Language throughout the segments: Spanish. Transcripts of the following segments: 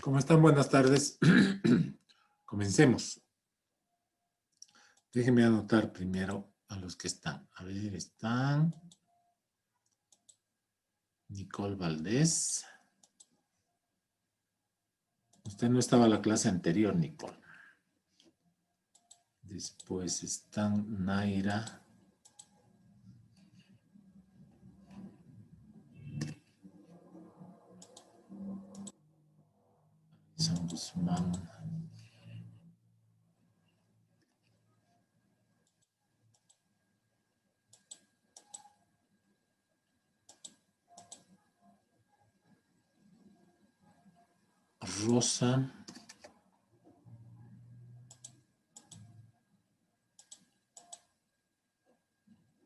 ¿Cómo están? Buenas tardes. Comencemos. Déjenme anotar primero a los que están. A ver, están Nicole Valdés. Usted no estaba en la clase anterior, Nicole. Después están Naira. San Guzmán. Rosa.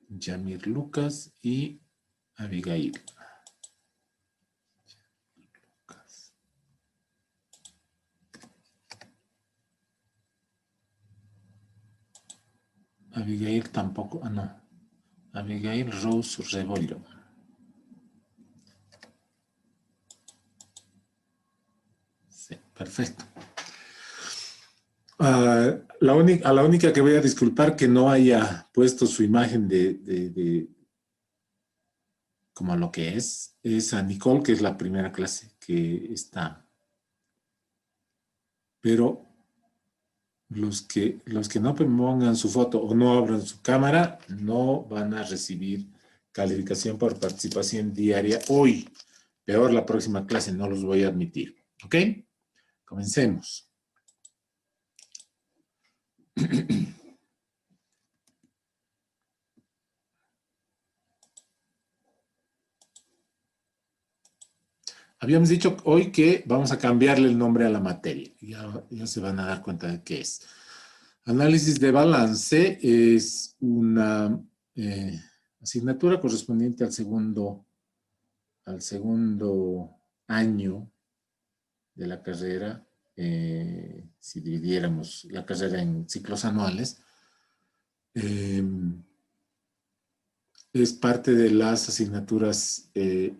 Yamir Lucas y Abigail. Abigail tampoco, no. Abigail Rose Rebollo. Sí, perfecto. A la única que voy a disculpar que no haya puesto su imagen de como lo que es a Nicole, que es la primera clase que está. Pero los que no pongan su foto o no abran su cámara no van a recibir calificación por participación diaria hoy. Peor la próxima clase, no los voy a admitir. ¿Ok? Comencemos. Habíamos dicho hoy que vamos a cambiarle el nombre a la materia. Ya se van a dar cuenta de qué es. Análisis de balance es una asignatura correspondiente al segundo año de la carrera. Si dividiéramos la carrera en ciclos anuales, es parte de las asignaturas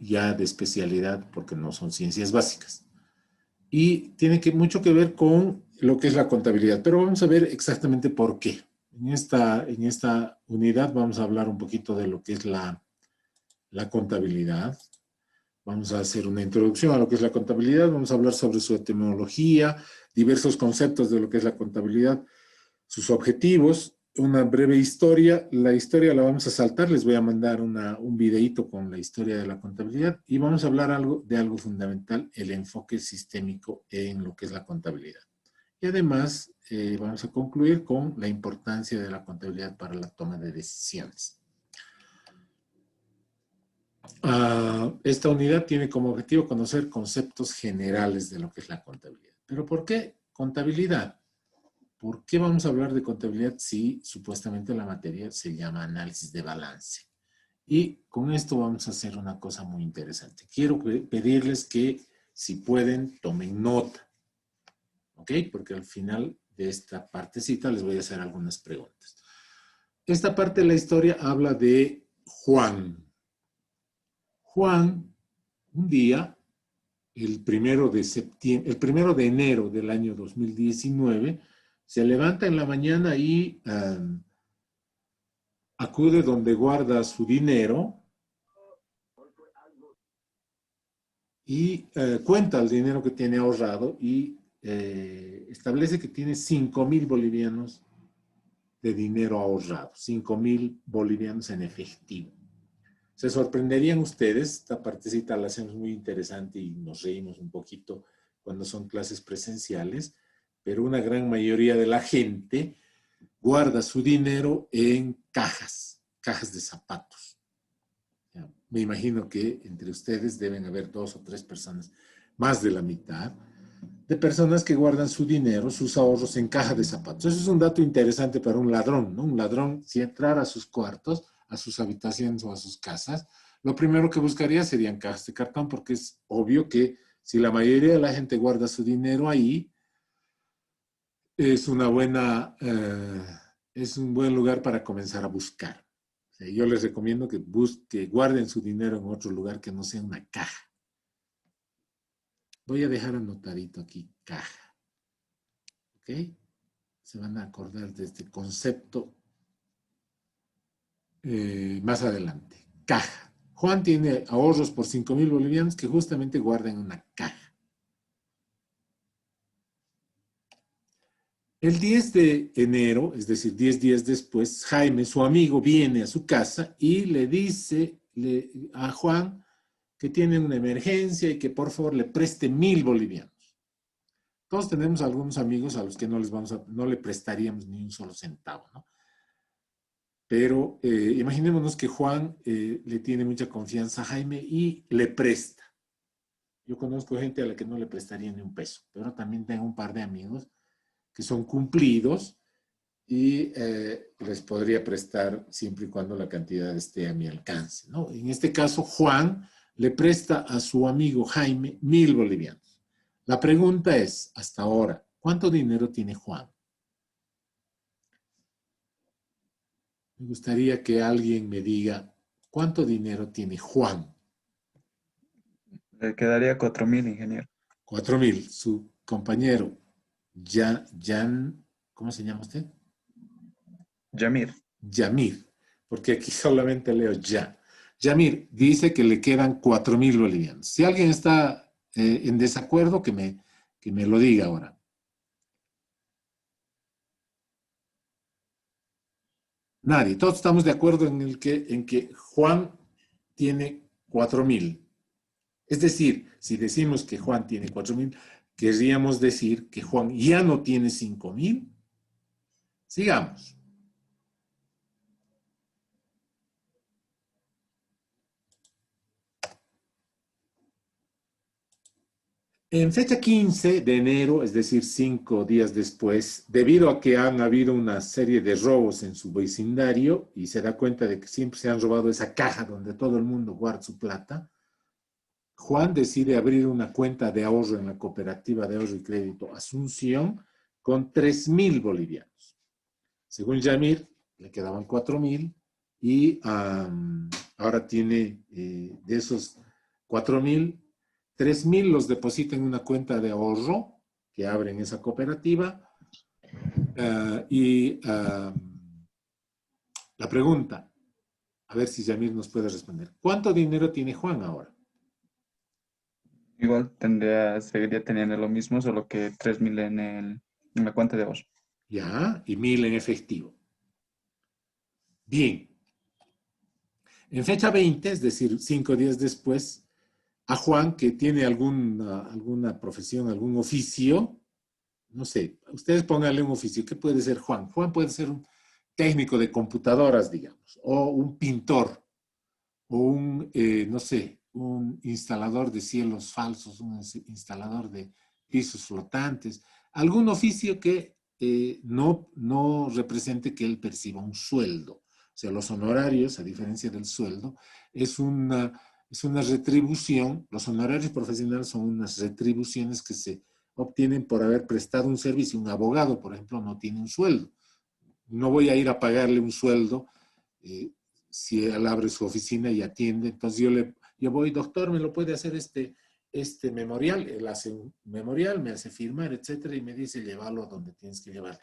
ya de especialidad porque no son ciencias básicas. Y tiene mucho que ver con lo que es la contabilidad, pero vamos a ver exactamente por qué. En esta unidad vamos a hablar un poquito de lo que es la contabilidad. Vamos a hacer una introducción a lo que es la contabilidad, vamos a hablar sobre su etimología, diversos conceptos de lo que es la contabilidad, sus objetivos, una breve historia. La historia la vamos a saltar, les voy a mandar un videíto con la historia de la contabilidad y vamos a hablar de algo fundamental, el enfoque sistémico en lo que es la contabilidad. Y además vamos a concluir con la importancia de la contabilidad para la toma de decisiones. Esta unidad tiene como objetivo conocer conceptos generales de lo que es la contabilidad. ¿Pero por qué contabilidad? ¿Por qué vamos a hablar de contabilidad si supuestamente la materia se llama análisis de balance? Y con esto vamos a hacer una cosa muy interesante. Quiero pedirles que, si pueden, tomen nota. ¿Ok? Porque al final de esta partecita les voy a hacer algunas preguntas. Esta parte de la historia habla de Juan. Juan, un día, el 1 de enero del año 2019, se levanta en la mañana y acude donde guarda su dinero y cuenta el dinero que tiene ahorrado y establece que tiene 5,000 bolivianos de dinero ahorrado, 5,000 bolivianos en efectivo. Se sorprenderían ustedes, esta partecita la hacemos muy interesante y nos reímos un poquito cuando son clases presenciales, pero una gran mayoría de la gente guarda su dinero en cajas de zapatos. Me imagino que entre ustedes deben haber 2 o 3 personas, más de la mitad, de personas que guardan su dinero, sus ahorros en caja de zapatos. Eso es un dato interesante para un ladrón, ¿no? Un ladrón, si entrara a sus cuartos, a sus habitaciones o a sus casas, lo primero que buscaría serían cajas de cartón, porque es obvio que si la mayoría de la gente guarda su dinero ahí, es un buen lugar para comenzar a buscar. Yo les recomiendo que guarden su dinero en otro lugar que no sea una caja. Voy a dejar anotadito aquí, caja. ¿Ok? Se van a acordar de este concepto más adelante. Caja. Juan tiene ahorros por 5.000 bolivianos que justamente guarda en una caja. El 10 de enero, es decir, 10 días después, Jaime, su amigo, viene a su casa y le dice a Juan que tiene una emergencia y que por favor le preste 1.000 bolivianos. Todos tenemos algunos amigos a los que no le prestaríamos ni un solo centavo, ¿no? Pero imaginémonos que Juan le tiene mucha confianza a Jaime y le presta. Yo conozco gente a la que no le prestaría ni un peso, pero también tengo un par de amigos que son cumplidos y les podría prestar siempre y cuando la cantidad esté a mi alcance, ¿no? En este caso, Juan le presta a su amigo Jaime 1.000 bolivianos. La pregunta es, hasta ahora, ¿cuánto dinero tiene Juan? Me gustaría que alguien me diga, ¿cuánto dinero tiene Juan? Le quedaría 4.000, ingeniero. 4.000. Su compañero, Jan, ¿cómo se llama usted? Yamir. Yamir, porque aquí solamente leo ya. Yamir dice que le quedan 4.000 bolivianos. Si alguien está en desacuerdo, que me lo diga ahora. Nadie. Todos estamos de acuerdo en que Juan tiene 4.000. Es decir, si decimos que Juan tiene 4.000, querríamos decir que Juan ya no tiene 5.000. Sigamos. En fecha 15 de enero, es decir, 5 días después, debido a que han habido una serie de robos en su vecindario y se da cuenta de que siempre se han robado esa caja donde todo el mundo guarda su plata, Juan decide abrir una cuenta de ahorro en la Cooperativa de Ahorro y Crédito Asunción con 3.000 bolivianos. Según Yamir, le quedaban 4.000 y ahora tiene de esos 4.000, 3.000 los deposita en una cuenta de ahorro que abre en esa cooperativa. La pregunta, a ver si Yamir nos puede responder. ¿Cuánto dinero tiene Juan ahora? Igual seguiría teniendo lo mismo, solo que 3.000 en la cuenta de ahorro. Ya, y 1.000 en efectivo. Bien. En fecha 20, es decir, 5 días después, a Juan, que tiene alguna profesión, algún oficio, no sé, ustedes pónganle un oficio. ¿Qué puede ser Juan? Juan puede ser un técnico de computadoras, digamos, o un pintor, o no sé, un instalador de cielos falsos, un instalador de pisos flotantes, algún oficio que no represente que él perciba un sueldo. O sea, los honorarios, a diferencia del sueldo, es una retribución. Los honorarios profesionales son unas retribuciones que se obtienen por haber prestado un servicio. Un abogado, por ejemplo, no tiene un sueldo. No voy a ir a pagarle un sueldo si él abre su oficina y atiende. Entonces yo voy, doctor, ¿me lo puede hacer este memorial? Él hace un memorial, me hace firmar, etcétera, y me dice, llévalo a donde tienes que llevarlo.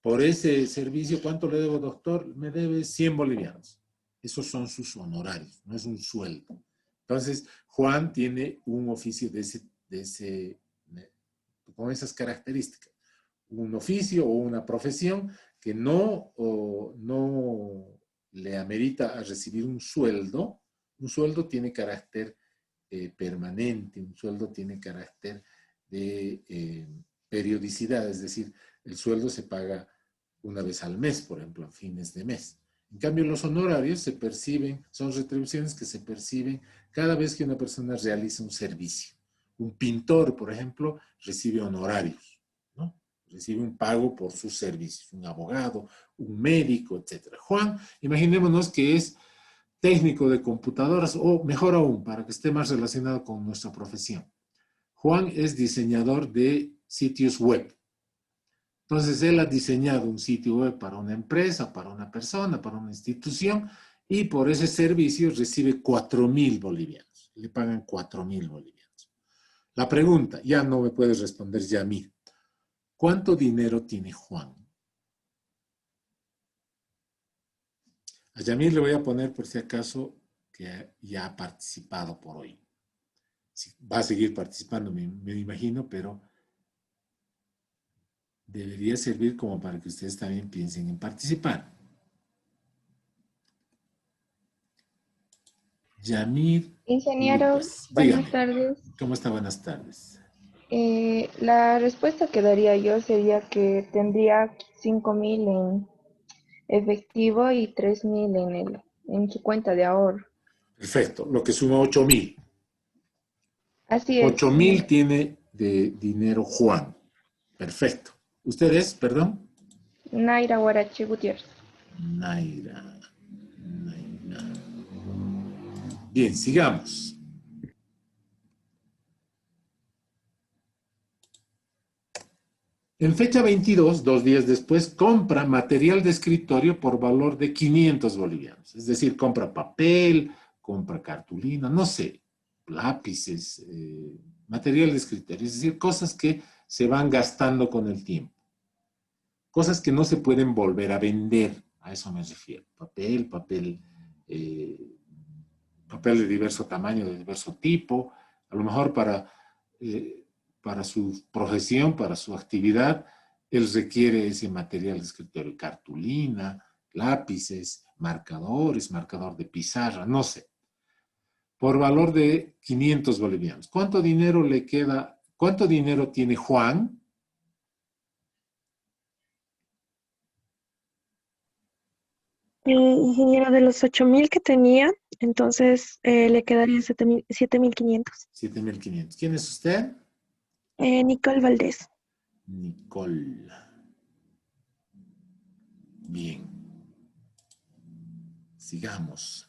Por ese servicio, ¿cuánto le debo, doctor? Me debe 100 bolivianos. Esos son sus honorarios, no es un sueldo. Entonces, Juan tiene un oficio con esas características. Un oficio o una profesión que no le amerita a recibir un sueldo. Un sueldo tiene carácter permanente, un sueldo tiene carácter de periodicidad, es decir, el sueldo se paga una vez al mes, por ejemplo, a fines de mes. En cambio, los honorarios se perciben, son retribuciones que se perciben cada vez que una persona realiza un servicio. Un pintor, por ejemplo, recibe honorarios, ¿no? Recibe un pago por sus servicios, un abogado, un médico, etc. Juan, imaginémonos que es técnico de computadoras, o mejor aún, para que esté más relacionado con nuestra profesión. Juan es diseñador de sitios web. Entonces, él ha diseñado un sitio web para una empresa, para una persona, para una institución, y por ese servicio recibe 4.000 bolivianos. Le pagan 4.000 bolivianos. La pregunta, ya no me puedes responder Yamir. ¿Cuánto dinero tiene Juan? A Yamir le voy a poner por si acaso que ya ha participado por hoy. Sí, va a seguir participando, me imagino, pero debería servir como para que ustedes también piensen en participar. Yamir Ingeniero, Lucas, buenas dígame, tardes. ¿cómo está? Buenas tardes. La respuesta que daría yo sería que tendría 5.000 en efectivo y 3.000 en su cuenta de ahorro. Perfecto, lo que suma 8,000. Así es, 8,000 tiene de dinero Juan. Perfecto. ¿Ustedes, perdón? Naira Guarache Gutiérrez. Naira. Naira. Bien, sigamos. En fecha 22, 2 días después, compra material de escritorio por valor de 500 bolivianos. Es decir, compra papel, compra cartulina, no sé, lápices, material de escritorio. Es decir, cosas que se van gastando con el tiempo. Cosas que no se pueden volver a vender. A eso me refiero. Papel, papel de diverso tamaño, de diverso tipo. A lo mejor para su profesión, para su actividad, él requiere ese material de escritorio, cartulina, lápices, marcadores, marcador de pizarra, no sé, por valor de 500 bolivianos. ¿Cuánto dinero le queda? ¿Cuánto dinero tiene Juan? Ingeniero, de los 8.000 que tenía, entonces le quedarían 7.500. 7,500. ¿Quién es usted? Nicole Valdés. Nicole. Bien. Sigamos.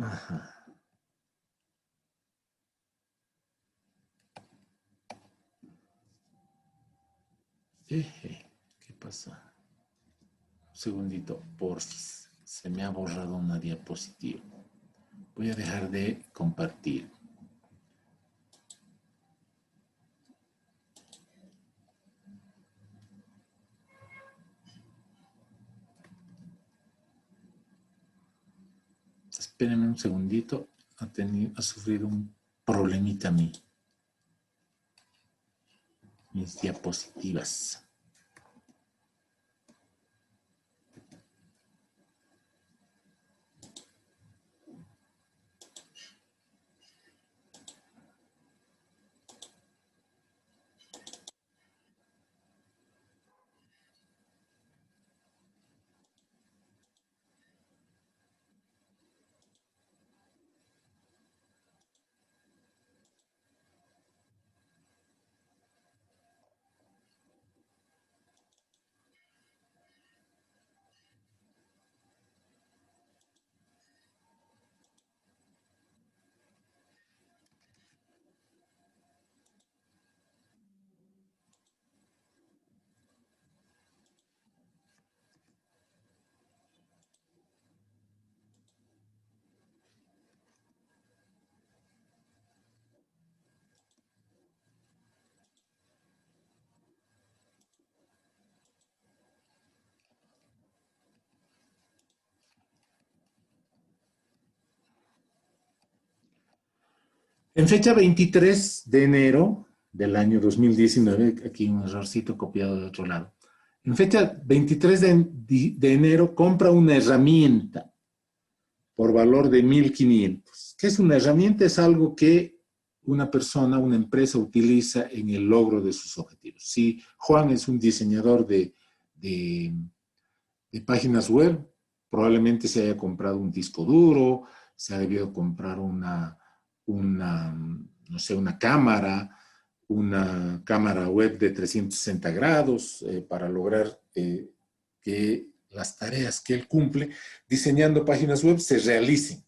Ajá. ¿Qué pasa? Un segundito, porfis. Se me ha borrado una diapositiva. Voy a dejar de compartir. Espérenme un segundito. Ha sufrido un problemita mis diapositivas. En fecha 23 de enero del año 2019, aquí un errorcito copiado de otro lado. En fecha 23 de enero compra una herramienta por valor de 1,500. ¿Qué es una herramienta? Es algo que una persona, una empresa utiliza en el logro de sus objetivos. Si Juan es un diseñador de páginas web, probablemente se haya comprado un disco duro, se ha debido comprar no sé, una cámara web de 360 grados para lograr que las tareas que él cumple diseñando páginas web se realicen.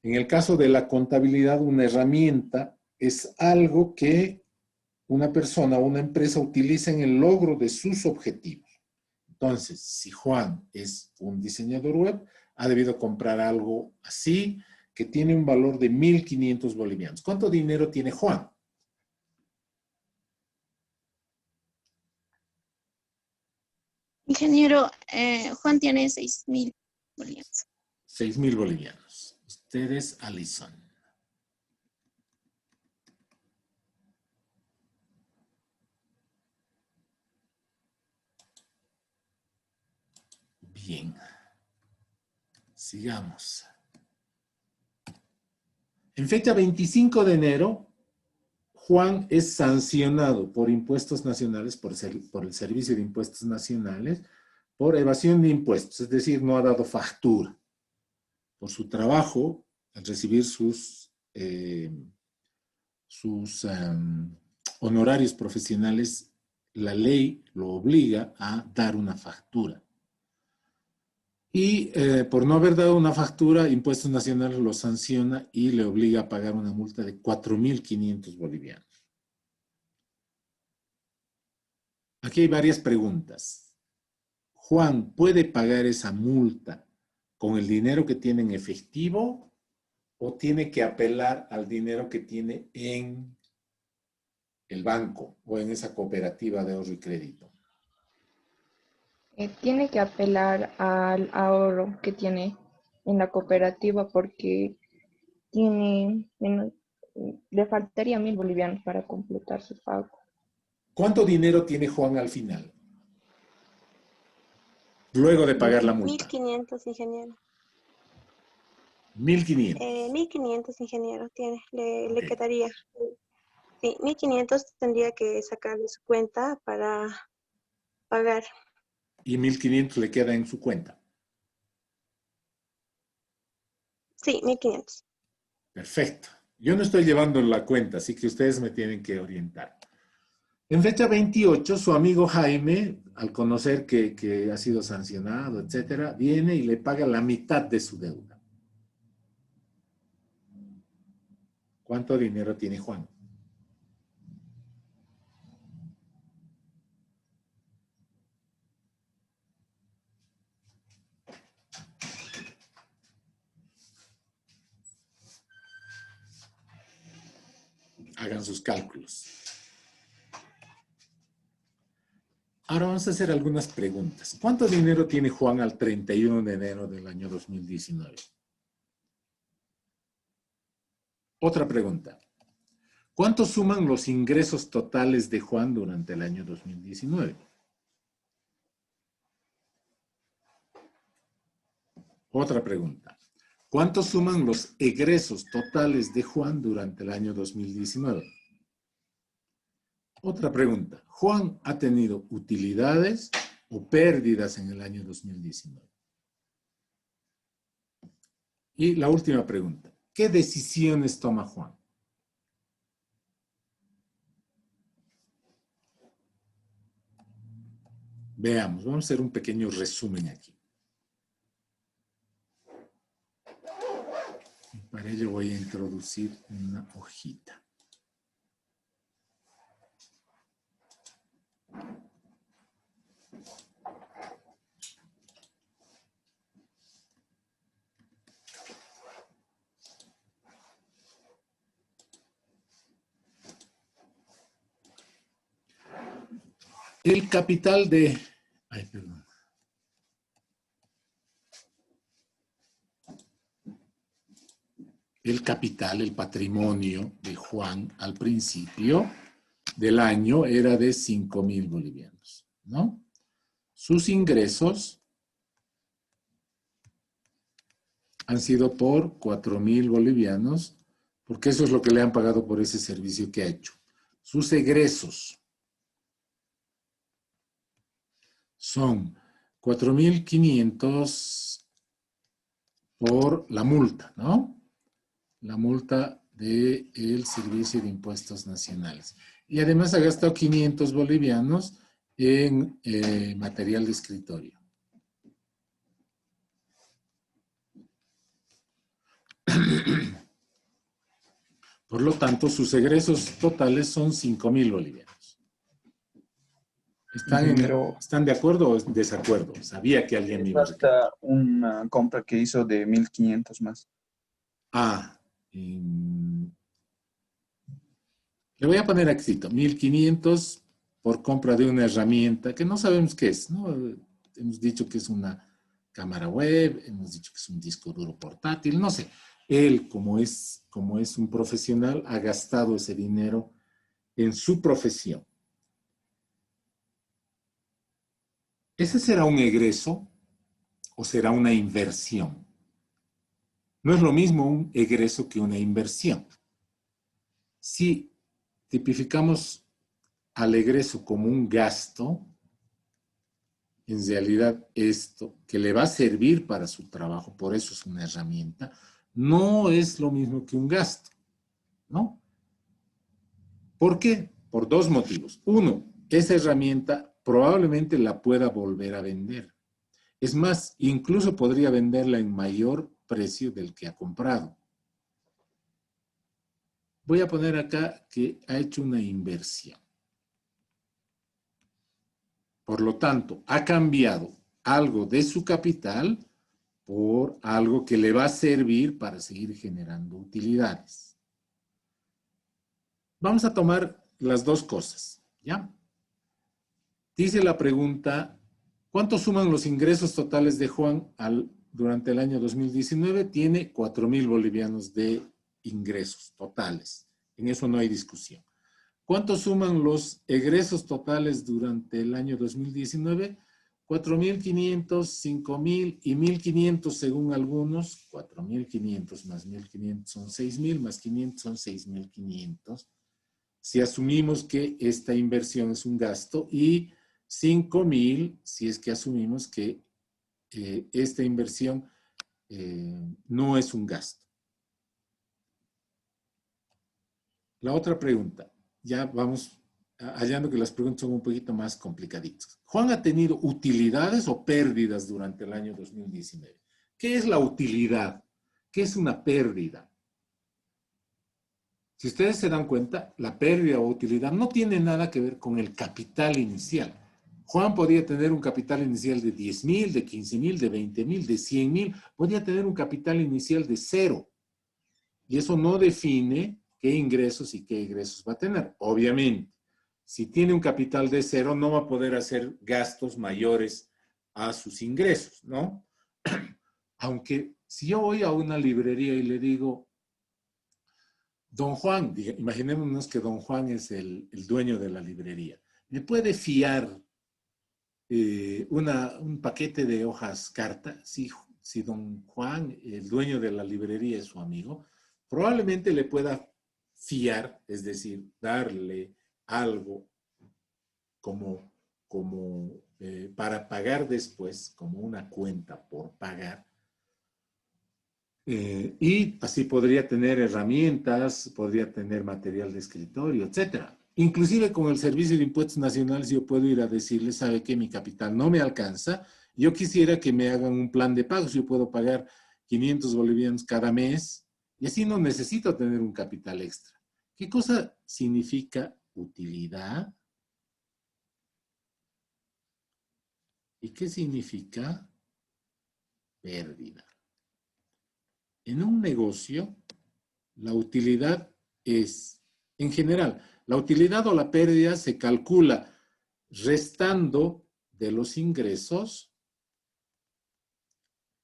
En el caso de la contabilidad, una herramienta es algo que una persona o una empresa utiliza en el logro de sus objetivos. Entonces, si Juan es un diseñador web, ha debido comprar algo así, que tiene un valor de 1.500 bolivianos. ¿Cuánto dinero tiene Juan? Ingeniero, Juan tiene 6.000 bolivianos. 6.000 bolivianos. Ustedes, Alison. Bien. Sigamos. En fecha 25 de enero, Juan es sancionado por impuestos nacionales, por el Servicio de Impuestos Nacionales, por evasión de impuestos, es decir, no ha dado factura. Por su trabajo, al recibir sus honorarios profesionales, la ley lo obliga a dar una factura. Y por no haber dado una factura, Impuestos Nacionales lo sanciona y le obliga a pagar una multa de 4.500 bolivianos. Aquí hay varias preguntas. Juan, ¿puede pagar esa multa con el dinero que tiene en efectivo o tiene que apelar al dinero que tiene en el banco o en esa cooperativa de ahorro y crédito? Tiene que apelar al ahorro que tiene en la cooperativa porque le faltaría 1.000 bolivianos para completar su pago. ¿Cuánto dinero tiene Juan al final? Luego de pagar la multa. 1.500, ingeniero. 1.500. 1.500, ingeniero, tiene. Le Ok. quedaría. Sí, 1.500 tendría que sacar de su cuenta para pagar. Y 1.500 le queda en su cuenta. Sí, 1.500. Perfecto. Yo no estoy llevando la cuenta, así que ustedes me tienen que orientar. En fecha 28, su amigo Jaime, al conocer que ha sido sancionado, etcétera, viene y le paga la mitad de su deuda. ¿Cuánto dinero tiene Juan? Hagan sus cálculos. Ahora vamos a hacer algunas preguntas. ¿Cuánto dinero tiene Juan al 31 de enero del año 2019? Otra pregunta. ¿Cuánto suman los ingresos totales de Juan durante el año 2019? Otra pregunta. ¿Cuánto suman los egresos totales de Juan durante el año 2019? Otra pregunta. ¿Juan ha tenido utilidades o pérdidas en el año 2019? Y la última pregunta. ¿Qué decisiones toma Juan? Veamos, vamos a hacer un pequeño resumen aquí. Y para ello voy a introducir una hojita. El capital de... Ay, perdón. El capital, el patrimonio de Juan al principio del año era de 5.000 bolivianos, ¿no? Sus ingresos han sido por 4.000 bolivianos, porque eso es lo que le han pagado por ese servicio que ha hecho. Sus egresos son 4.500 por la multa, ¿no? La multa del Servicio de Impuestos Nacionales. Y además ha gastado 500 bolivianos en material de escritorio. Por lo tanto, sus egresos totales son 5.000 bolivianos. Pero ¿Están de acuerdo o en desacuerdo? Sabía que alguien me iba a reclamar. falta una compra que hizo de 1.500 más. Le voy a poner aquí, 1.500 por compra de una herramienta que no sabemos qué es, ¿no? Hemos dicho que es una cámara web, hemos dicho que es un disco duro portátil, no sé. Él, como es un profesional, ha gastado ese dinero en su profesión. ¿Ese será un egreso o será una inversión? No es lo mismo un egreso que una inversión. Si tipificamos al egreso como un gasto, en realidad esto que le va a servir para su trabajo, por eso es una herramienta, no es lo mismo que un gasto, ¿no? ¿Por qué? Por dos motivos. Uno, esa herramienta probablemente la pueda volver a vender. Es más, incluso podría venderla en mayor precio del que ha comprado. Voy a poner acá que ha hecho una inversión. Por lo tanto, ha cambiado algo de su capital por algo que le va a servir para seguir generando utilidades. Vamos a tomar las dos cosas, ¿ya? Dice la pregunta, ¿cuánto suman los ingresos totales de Juan durante el año 2019? Tiene 4.000 bolivianos de ingresos totales. En eso no hay discusión. ¿Cuánto suman los egresos totales durante el año 2019? 4.500, 5.000 y 1.500 según algunos. 4.500 más 1.500 son 6.000, más 500 son 6.500. Si asumimos que esta inversión es un gasto y 5.000 si es que asumimos que esta inversión no es un gasto. La otra pregunta, ya vamos hallando que las preguntas son un poquito más complicaditas. ¿Juan ha tenido utilidades o pérdidas durante el año 2019? ¿Qué es la utilidad? ¿Qué es una pérdida? Si ustedes se dan cuenta, la pérdida o utilidad no tiene nada que ver con el capital inicial. Juan podía tener un capital inicial de 10.000, de 15.000, de 20.000, de 100.000. Podía tener un capital inicial de 0. Y eso no define qué ingresos y qué egresos va a tener. Obviamente, si tiene un capital de 0, no va a poder hacer gastos mayores a sus ingresos, ¿no? Aunque si yo voy a una librería y le digo, don Juan, imaginémonos que don Juan es el dueño de la librería, ¿me puede fiar un paquete de hojas carta? Si don Juan, el dueño de la librería, es su amigo, probablemente le pueda fiar, es decir, darle algo como para pagar después, como una cuenta por pagar. Y así podría tener herramientas, podría tener material de escritorio, etcétera. Inclusive con el Servicio de Impuestos Nacionales yo puedo ir a decirle, sabe que mi capital no me alcanza, yo quisiera que me hagan un plan de pagos, yo puedo pagar 500 bolivianos cada mes y así no necesito tener un capital extra. ¿Qué cosa significa utilidad? ¿Y qué significa pérdida? En un negocio, la utilidad es, en general, la utilidad o la pérdida se calcula restando de los ingresos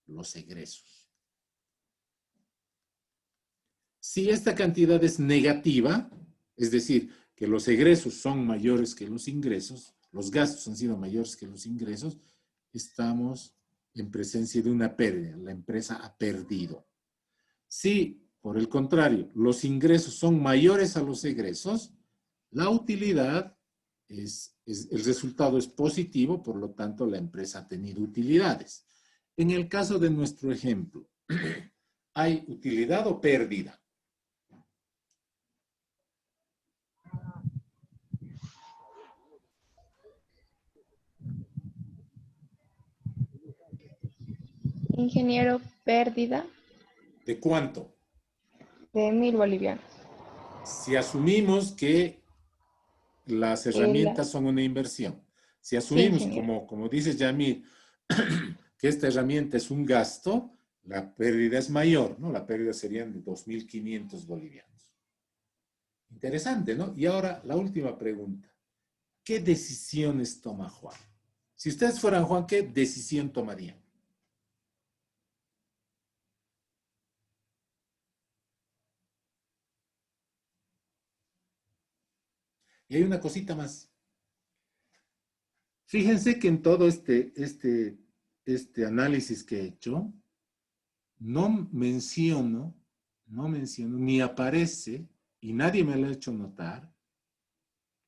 los egresos. Si esta cantidad es negativa, es decir, que los egresos son mayores que los ingresos, los gastos han sido mayores que los ingresos, estamos en presencia de una pérdida. La empresa ha perdido. Si, por el contrario, los ingresos son mayores a los egresos, la utilidad el resultado es positivo, por lo tanto la empresa ha tenido utilidades. En el caso de nuestro ejemplo, ¿hay utilidad o pérdida? Ingeniero, pérdida ¿De cuánto? de 1.000 bolivianos. Si asumimos que las herramientas son una inversión, si asumimos, señor. como dice Yamil, que esta herramienta es un gasto, la pérdida es mayor, ¿no? La pérdida serían de 2.500 bolivianos. Interesante, ¿no? Y ahora la última pregunta. ¿Qué decisiones toma Juan? Si ustedes fueran Juan, ¿qué decisión tomarían? Y hay una cosita más. Fíjense que en todo este análisis que he hecho, no menciono, ni aparece, y nadie me lo ha hecho notar,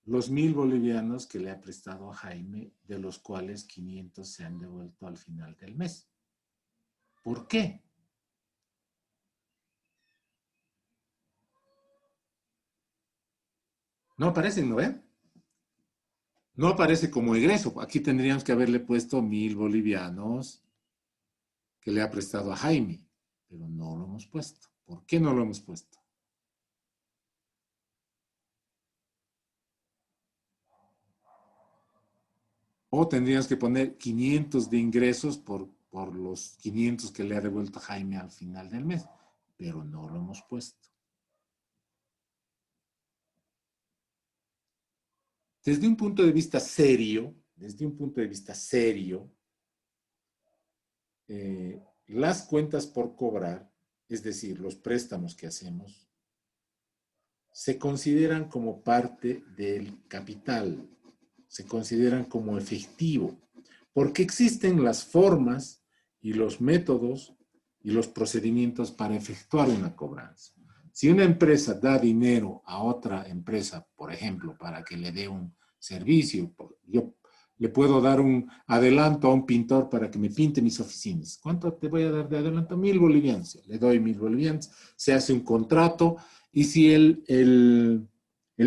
los 1.000 bolivianos que le ha prestado a Jaime, de los cuales 500 se han devuelto al final del mes. ¿Por qué? No aparecen, ¿no ven? No aparece como egreso. Aquí tendríamos que haberle puesto 1.000 bolivianos que le ha prestado a Jaime, pero no lo hemos puesto. ¿Por qué no lo hemos puesto? O tendríamos que poner 500 de ingresos por los 500 que le ha devuelto Jaime al final del mes, pero no lo hemos puesto. Desde un punto de vista serio, las cuentas por cobrar, es decir, los préstamos que hacemos, se consideran como parte del capital, se consideran como efectivo, porque existen las formas y los métodos y los procedimientos para efectuar una cobranza. Si una empresa da dinero a otra empresa, por ejemplo, para que le dé un servicio, yo le puedo dar un adelanto a un pintor para que me pinte mis oficinas. ¿Cuánto te voy a dar de adelanto? 1.000 bolivianos. Le doy 1.000 bolivianos, se hace un contrato, y si el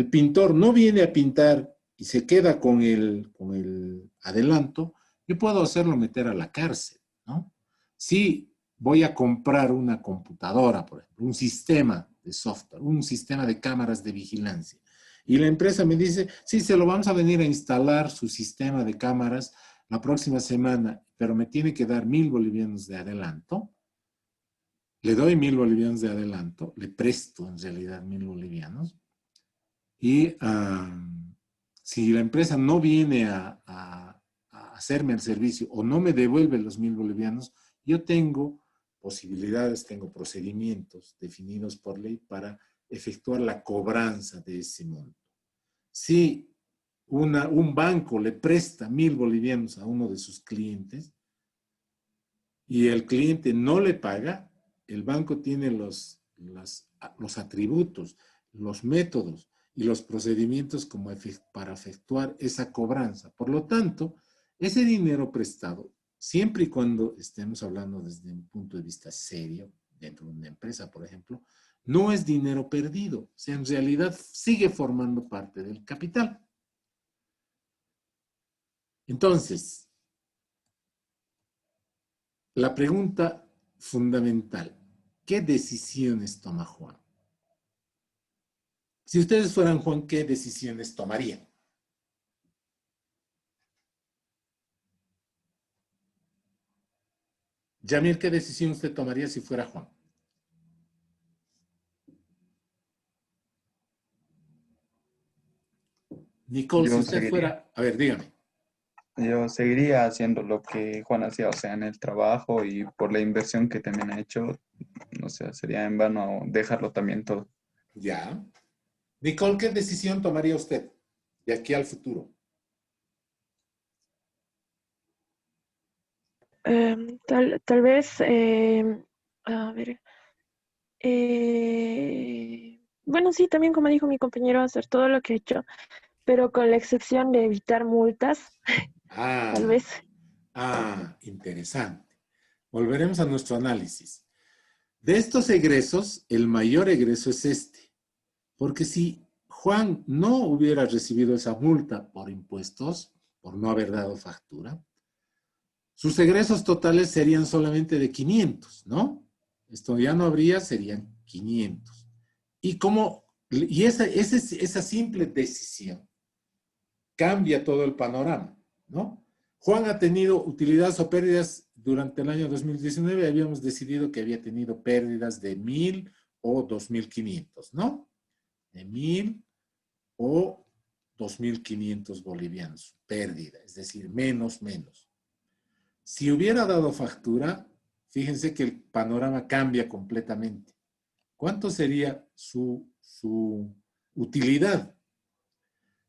pintor no viene a pintar y se queda con el adelanto, yo puedo hacerlo meter a la cárcel, ¿no? Si voy a comprar una computadora, por ejemplo, un sistema de software, un sistema de cámaras de vigilancia, y la empresa me dice, sí, se lo vamos a venir a instalar su sistema de cámaras la próxima semana, pero me tiene que dar 1.000 bolivianos de adelanto. Le doy 1.000 bolivianos de adelanto, le presto en realidad 1.000 bolivianos, y si la empresa no viene a hacerme el servicio o no me devuelve los 1.000 bolivianos, yo tengo posibilidades, tengo procedimientos definidos por ley para efectuar la cobranza de ese monto. Si un banco le presta 1.000 bolivianos a uno de sus clientes y el cliente no le paga, el banco tiene los atributos, los métodos y los procedimientos como para efectuar esa cobranza. Por lo tanto, ese dinero prestado, siempre y cuando estemos hablando desde un punto de vista serio, dentro de una empresa, por ejemplo, no es dinero perdido. O sea, en realidad sigue formando parte del capital. Entonces, la pregunta fundamental, ¿qué decisiones toma Juan? Si ustedes fueran Juan, ¿qué decisiones tomarían? Yamir, ¿qué decisión usted tomaría si fuera Juan? Nicole, si usted fuera... A ver, dígame. Yo seguiría haciendo lo que Juan hacía, o sea, en el trabajo, y por la inversión que también ha hecho, no sé, sería en vano dejarlo también todo. Ya. Nicole, ¿qué decisión tomaría usted de aquí al futuro? Tal vez, a ver, bueno, sí, también como dijo mi compañero, hacer todo lo que he hecho, pero con la excepción de evitar multas, tal vez. Interesante. Volveremos a nuestro análisis. De estos egresos, el mayor egreso es este, porque si Juan no hubiera recibido esa multa por impuestos, por no haber dado factura, sus egresos totales serían solamente de 500, ¿no? Esto ya no habría, serían 500. Y como Y esa simple decisión cambia todo el panorama, ¿no? Juan ha tenido utilidades o pérdidas durante el año 2019. Habíamos decidido que había tenido pérdidas de 1.000 o 2.500, ¿no? De 1.000 o 2.500 bolivianos, pérdida, es decir, menos. Si hubiera dado factura, fíjense que el panorama cambia completamente. ¿Cuánto sería su utilidad?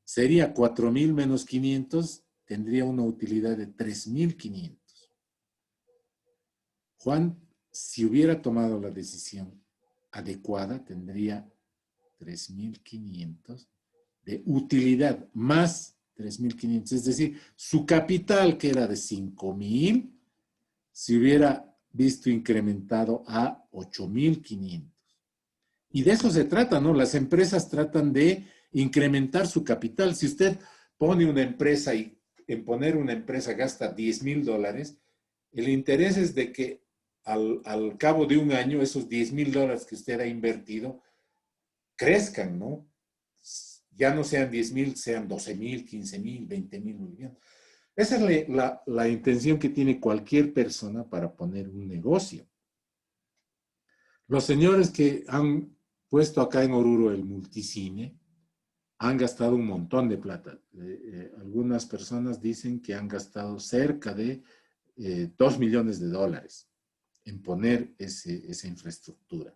Sería 4.000 menos 500, tendría una utilidad de 3.500. Juan, si hubiera tomado la decisión adecuada, tendría 3.500 de utilidad más 3.500. Es decir, su capital, que era de 5.000, se hubiera visto incrementado a 8.500. Y de eso se trata, ¿no? Las empresas tratan de incrementar su capital. Si usted pone una empresa y en poner una empresa gasta $10,000, el interés es de que al cabo de un año esos $10,000 que usted ha invertido crezcan, ¿no? Ya no sean 10,000, sean 12,000, 15,000, 20,000 bolivianos. Esa es la intención que tiene cualquier persona para poner un negocio. Los señores que han puesto acá en Oruro el multicine han gastado un montón de plata. Algunas personas dicen que han gastado cerca de $2 millones en poner esa infraestructura.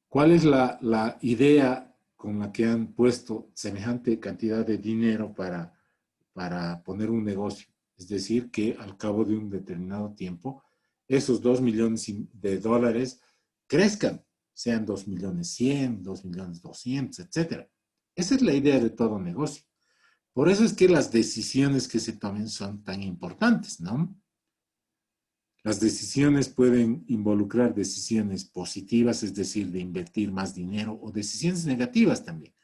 ¿Cuál es la idea con la que han puesto semejante cantidad de dinero para poner un negocio? Es decir, que al cabo de un determinado tiempo, esos $2 millones crezcan, sean 2.100.000, 2.200.000, etc. Esa es la idea de todo negocio. Por eso es que las decisiones que se tomen son tan importantes, ¿no? Las decisiones pueden involucrar decisiones positivas, es decir, de invertir más dinero, o decisiones negativas también.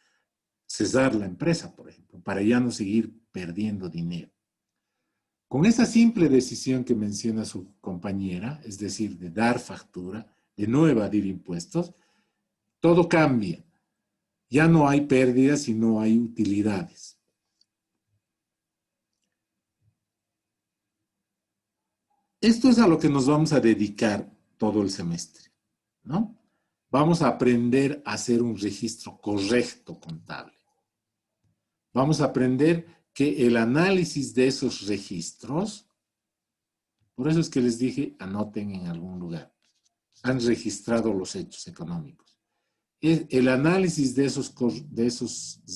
Cesar la empresa, por ejemplo, para ya no seguir perdiendo dinero. Con esa simple decisión que menciona su compañera, es decir, de dar factura, de no evadir impuestos, todo cambia. Ya no hay pérdidas y no hay utilidades. Esto es a lo que nos vamos a dedicar todo el semestre, ¿no? Vamos a aprender a hacer un registro correcto contable. Vamos a aprender que el análisis de esos registros, por eso es que les dije, anoten en algún lugar, han registrado los hechos económicos. El análisis de esos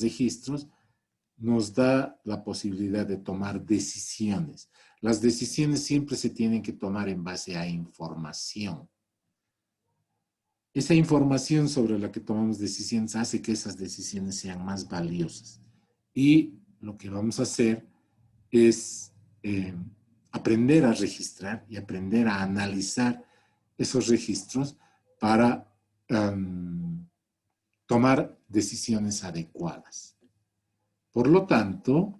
registros nos da la posibilidad de tomar decisiones. Las decisiones siempre se tienen que tomar en base a información. Esa información sobre la que tomamos decisiones hace que esas decisiones sean más valiosas. Y lo que vamos a hacer es aprender a registrar y aprender a analizar esos registros para tomar decisiones adecuadas. Por lo tanto,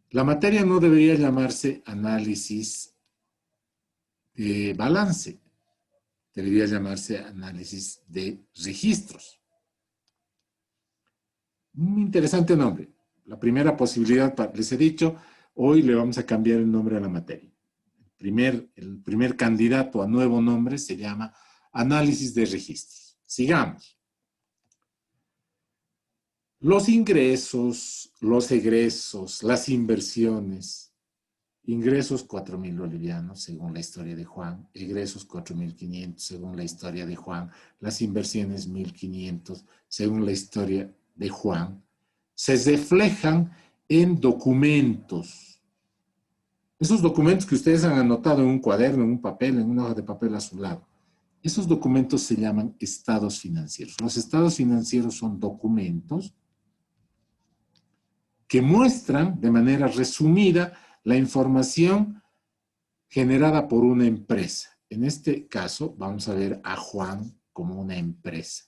la materia no debería llamarse análisis de balance, debería llamarse análisis de registros. Un interesante nombre. La primera posibilidad, les he dicho, hoy le vamos a cambiar el nombre a la materia. El primer candidato a nuevo nombre se llama análisis de registros. Sigamos. Los ingresos, los egresos, las inversiones. Ingresos 4.000 bolivianos, según la historia de Juan. Egresos 4.500, según la historia de Juan. Las inversiones 1.500, según la historia de Juan. Se reflejan en documentos. Esos documentos que ustedes han anotado en un cuaderno, en un papel, en una hoja de papel a su lado. Esos documentos se llaman estados financieros. Los estados financieros son documentos que muestran de manera resumida la información generada por una empresa. En este caso, vamos a ver a Juan como una empresa.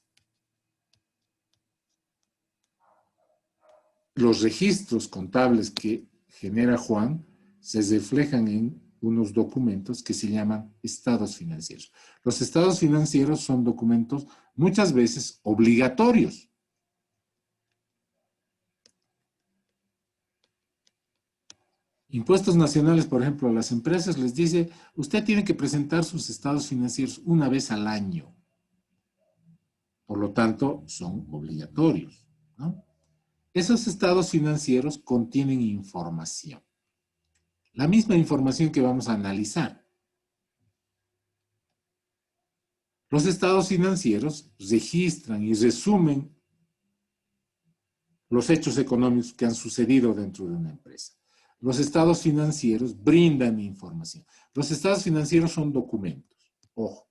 Los registros contables que genera Juan se reflejan en unos documentos que se llaman estados financieros. Los estados financieros son documentos muchas veces obligatorios. Impuestos nacionales, por ejemplo, a las empresas les dice, usted tiene que presentar sus estados financieros una vez al año. Por lo tanto, son obligatorios, ¿no? Esos estados financieros contienen información. La misma información que vamos a analizar. Los estados financieros registran y resumen los hechos económicos que han sucedido dentro de una empresa. Los estados financieros brindan información. Los estados financieros son documentos. Ojo.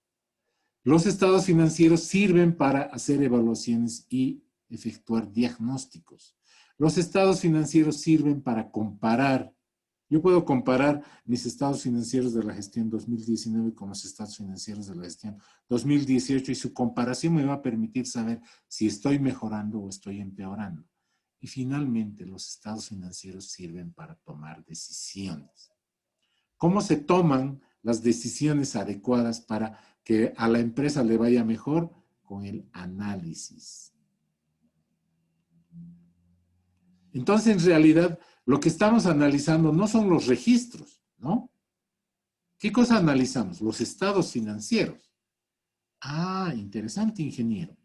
Los estados financieros sirven para hacer evaluaciones y efectuar diagnósticos. Los estados financieros sirven para comparar. Yo puedo comparar mis estados financieros de la gestión 2019 con los estados financieros de la gestión 2018 y su comparación me va a permitir saber si estoy mejorando o estoy empeorando. Y finalmente, los estados financieros sirven para tomar decisiones. ¿Cómo se toman las decisiones adecuadas para que a la empresa le vaya mejor? Con el análisis. Entonces, en realidad, lo que estamos analizando no son los registros, ¿no? ¿Qué cosa analizamos? Los estados financieros. Ah, interesante, ingeniero.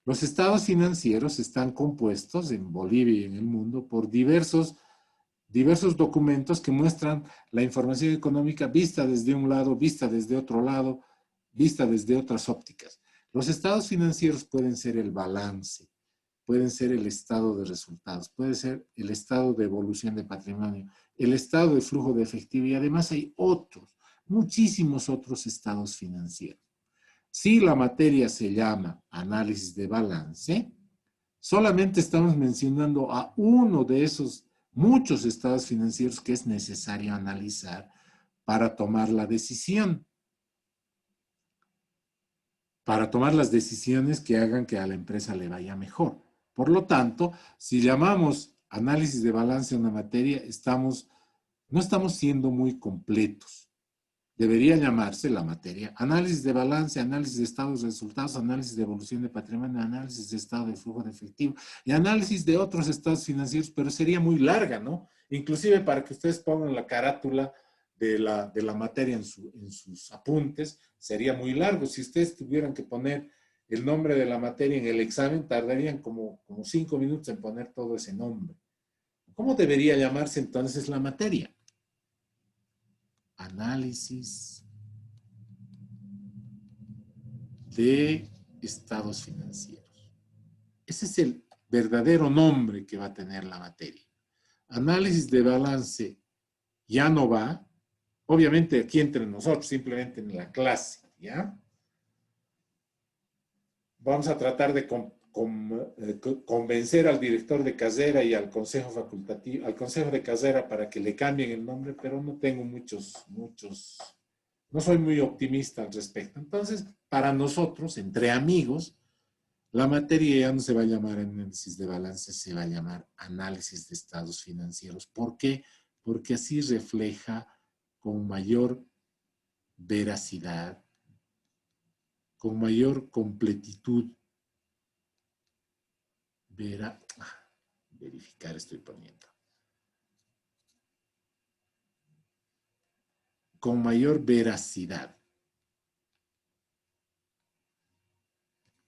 Los estados financieros están compuestos en Bolivia y en el mundo por diversos documentos que muestran la información económica vista desde un lado, vista desde otro lado, vista desde otras ópticas. Los estados financieros pueden ser el balance, pueden ser el estado de resultados, puede ser el estado de evolución de patrimonio, el estado de flujo de efectivo y además hay otros, muchísimos otros estados financieros. Si la materia se llama análisis de balance, solamente estamos mencionando a uno de esos muchos estados financieros que es necesario analizar para tomar la decisión. Para tomar las decisiones que hagan que a la empresa le vaya mejor. Por lo tanto, si llamamos análisis de balance a una materia, no estamos siendo muy completos. Debería llamarse la materia análisis de balance, análisis de estados de resultados, análisis de evolución de patrimonio, análisis de estado de flujo de efectivo y análisis de otros estados financieros, pero sería muy larga, ¿no? Inclusive para que ustedes pongan la carátula de la materia en sus apuntes, sería muy largo. Si ustedes tuvieran que poner el nombre de la materia en el examen, tardarían como 5 minutos en poner todo ese nombre. ¿Cómo debería llamarse entonces la materia? Análisis de estados financieros. Ese es el verdadero nombre que va a tener la materia. Análisis de balance ya no va, obviamente aquí entre nosotros, simplemente en la clase, ¿ya? Vamos a tratar de convencer al director de carrera y al consejo facultativo, al consejo de carrera para que le cambien el nombre, pero no tengo no soy muy optimista al respecto. Entonces, para nosotros, entre amigos, la materia ya no se va a llamar análisis de balance, se va a llamar análisis de estados financieros. ¿Por qué? Porque así refleja con mayor veracidad, con mayor completitud, verificar estoy poniendo, con mayor veracidad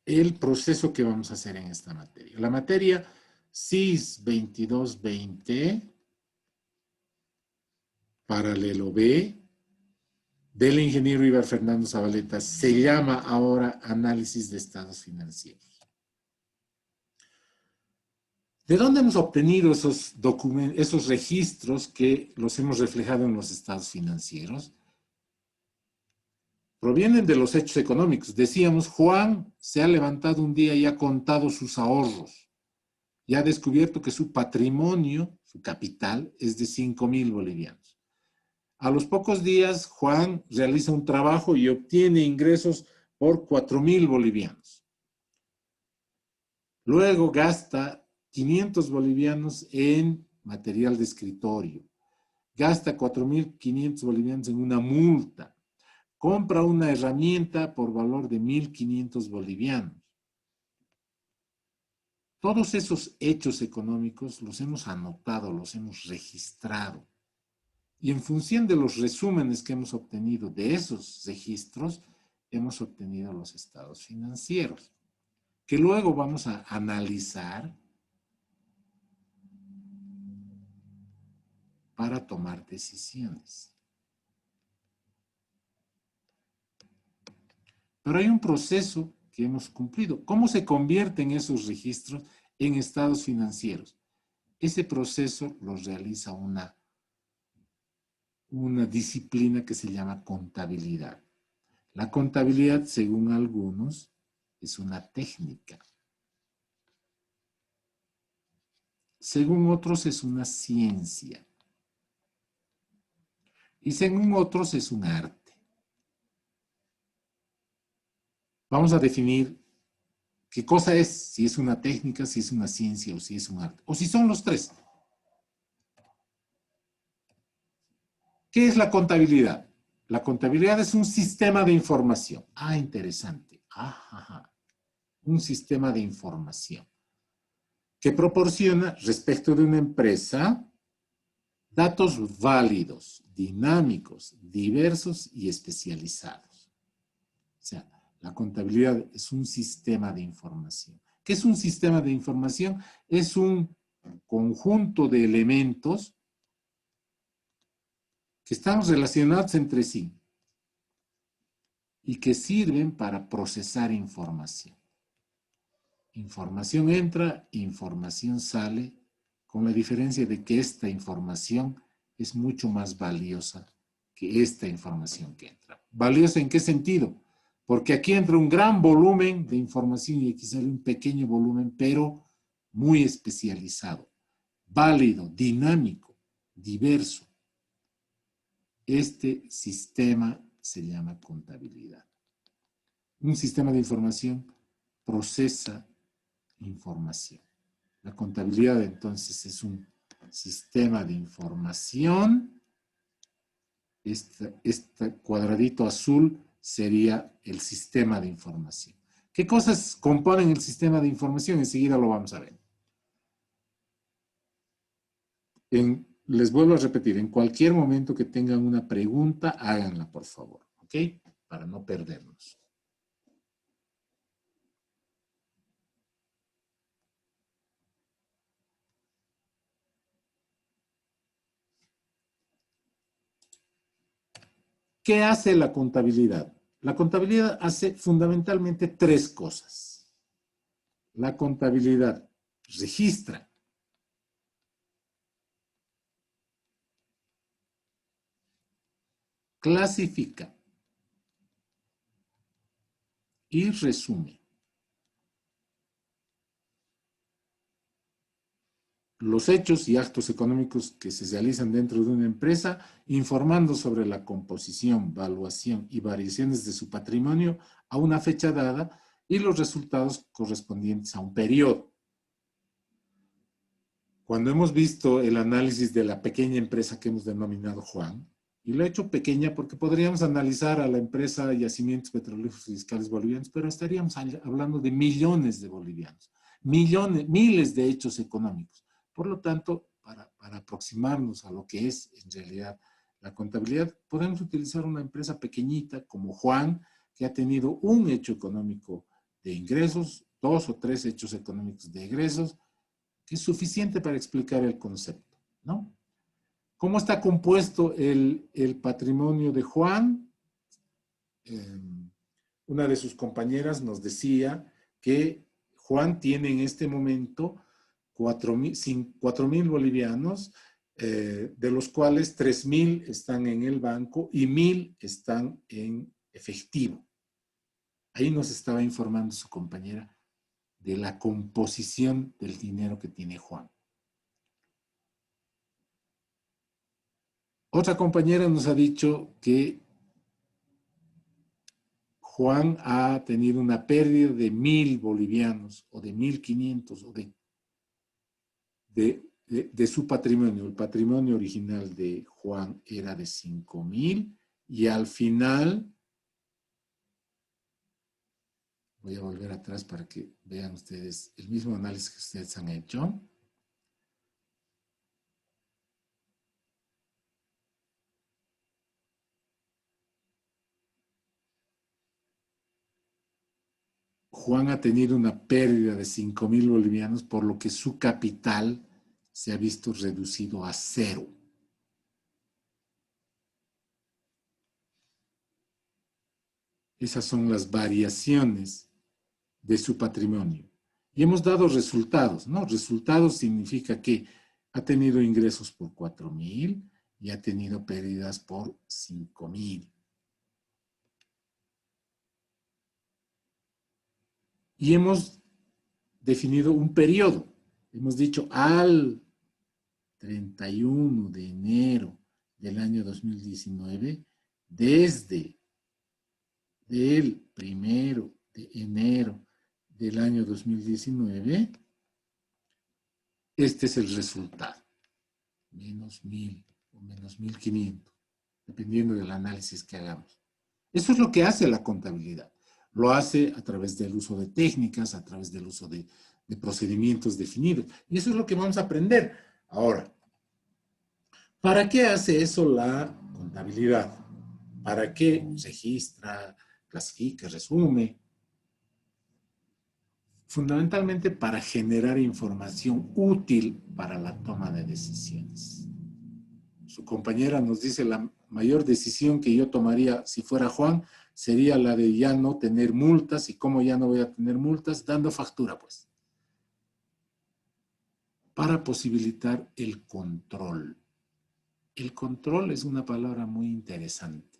el proceso que vamos a hacer en esta materia. La materia CIS 2220, paralelo B, del ingeniero Ibar Fernando Zabaleta, se llama ahora análisis de estados financieros. ¿De dónde hemos obtenido esos documentos, esos registros que los hemos reflejado en los estados financieros? Provienen de los hechos económicos. Decíamos, Juan se ha levantado un día y ha contado sus ahorros. Y ha descubierto que su patrimonio, su capital, es de 5,000 bolivianos. A los pocos días, Juan realiza un trabajo y obtiene ingresos por 4,000 bolivianos. Luego gasta 500 bolivianos en material de escritorio. gasta 4.500 bolivianos en una multa, compra una herramienta por valor de 1.500 bolivianos. Todos esos hechos económicos los hemos anotado, los hemos registrado. Y en función de los resúmenes que hemos obtenido de esos registros, hemos obtenido los estados financieros, que luego vamos a analizar para tomar decisiones. Pero hay un proceso que hemos cumplido. ¿Cómo se convierten esos registros en estados financieros? Ese proceso lo realiza una disciplina que se llama contabilidad. La contabilidad, según algunos, es una técnica. Según otros, es una ciencia. Y según otros, es un arte. Vamos a definir qué cosa es, si es una técnica, si es una ciencia o si es un arte. O si son los tres. ¿Qué es la contabilidad? La contabilidad es un sistema de información. Ah, interesante. Ajá. Un sistema de información que proporciona respecto de una empresa datos válidos, dinámicos, diversos y especializados. O sea, la contabilidad es un sistema de información. ¿Qué es un sistema de información? Es un conjunto de elementos que están relacionados entre sí y que sirven para procesar información. Información entra, información sale, con la diferencia de que esta información es mucho más valiosa que esta información que entra. ¿Valiosa en qué sentido? Porque aquí entra un gran volumen de información y aquí sale un pequeño volumen, pero muy especializado, válido, dinámico, diverso. Este sistema se llama contabilidad. Un sistema de información procesa información. La contabilidad, entonces, es un sistema de información. Este cuadradito azul sería el sistema de información. ¿Qué cosas componen el sistema de información? Enseguida lo vamos a ver. Les vuelvo a repetir, en cualquier momento que tengan una pregunta, háganla, por favor, ¿ok? Para no perdernos. ¿Qué hace la contabilidad? La contabilidad hace fundamentalmente tres cosas. La contabilidad registra, clasifica y resume los hechos y actos económicos que se realizan dentro de una empresa, informando sobre la composición, valuación y variaciones de su patrimonio a una fecha dada y los resultados correspondientes a un periodo. Cuando hemos visto el análisis de la pequeña empresa que hemos denominado Juan, y lo he hecho pequeña porque podríamos analizar a la empresa Yacimientos Petrolíferos Fiscales Bolivianos, pero estaríamos hablando de millones de bolivianos, miles de hechos económicos. Por lo tanto, para aproximarnos a lo que es en realidad la contabilidad, podemos utilizar una empresa pequeñita como Juan, que ha tenido un hecho económico de ingresos, 2 o 3 hechos económicos de egresos, que es suficiente para explicar el concepto, ¿no? ¿Cómo está compuesto el patrimonio de Juan? Una de sus compañeras nos decía que Juan tiene en este momento 4.000 bolivianos, de los cuales 3.000 están en el banco y 1.000 están en efectivo. Ahí nos estaba informando su compañera de la composición del dinero que tiene Juan. Otra compañera nos ha dicho que Juan ha tenido una pérdida de 1.000 bolivianos o de 1.500 o de su patrimonio. El patrimonio original de Juan era de 5.000 y al final, voy a volver atrás para que vean ustedes el mismo análisis que ustedes han hecho. Juan ha tenido una pérdida de 5.000 bolivianos, por lo que su capital se ha visto reducido a 0. Esas son las variaciones de su patrimonio. Y hemos dado resultados, ¿no? Resultados significa que ha tenido ingresos por 4.000 y ha tenido pérdidas por 5.000. Y hemos definido un periodo. Hemos dicho al 31 de enero del año 2019, desde el 1 de enero del año 2019, este es el resultado. Menos 1.000 o menos 1.500, dependiendo del análisis que hagamos. Eso es lo que hace la contabilidad. Lo hace a través del uso de técnicas, a través del uso de procedimientos definidos. Y eso es lo que vamos a aprender. Ahora, ¿para qué hace eso la contabilidad? ¿Para qué registra, clasifica, resume? Fundamentalmente para generar información útil para la toma de decisiones. Su compañera nos dice, la mayor decisión que yo tomaría si fuera Juan sería la de ya no tener multas. ¿Y cómo ya no voy a tener multas? Dando factura, pues. Para posibilitar el control. El control es una palabra muy interesante.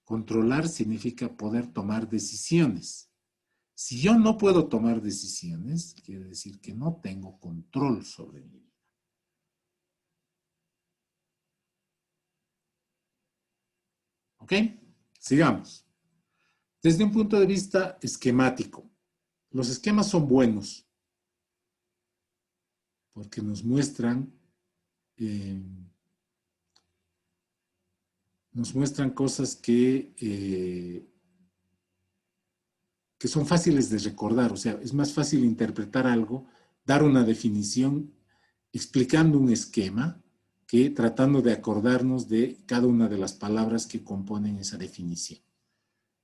Controlar significa poder tomar decisiones. Si yo no puedo tomar decisiones, quiere decir que no tengo control sobre mi vida. ¿Ok? Sigamos. Desde un punto de vista esquemático, los esquemas son buenos porque nos muestran cosas que son fáciles de recordar. O sea, es más fácil interpretar algo, dar una definición, explicando un esquema, que tratando de acordarnos de cada una de las palabras que componen esa definición.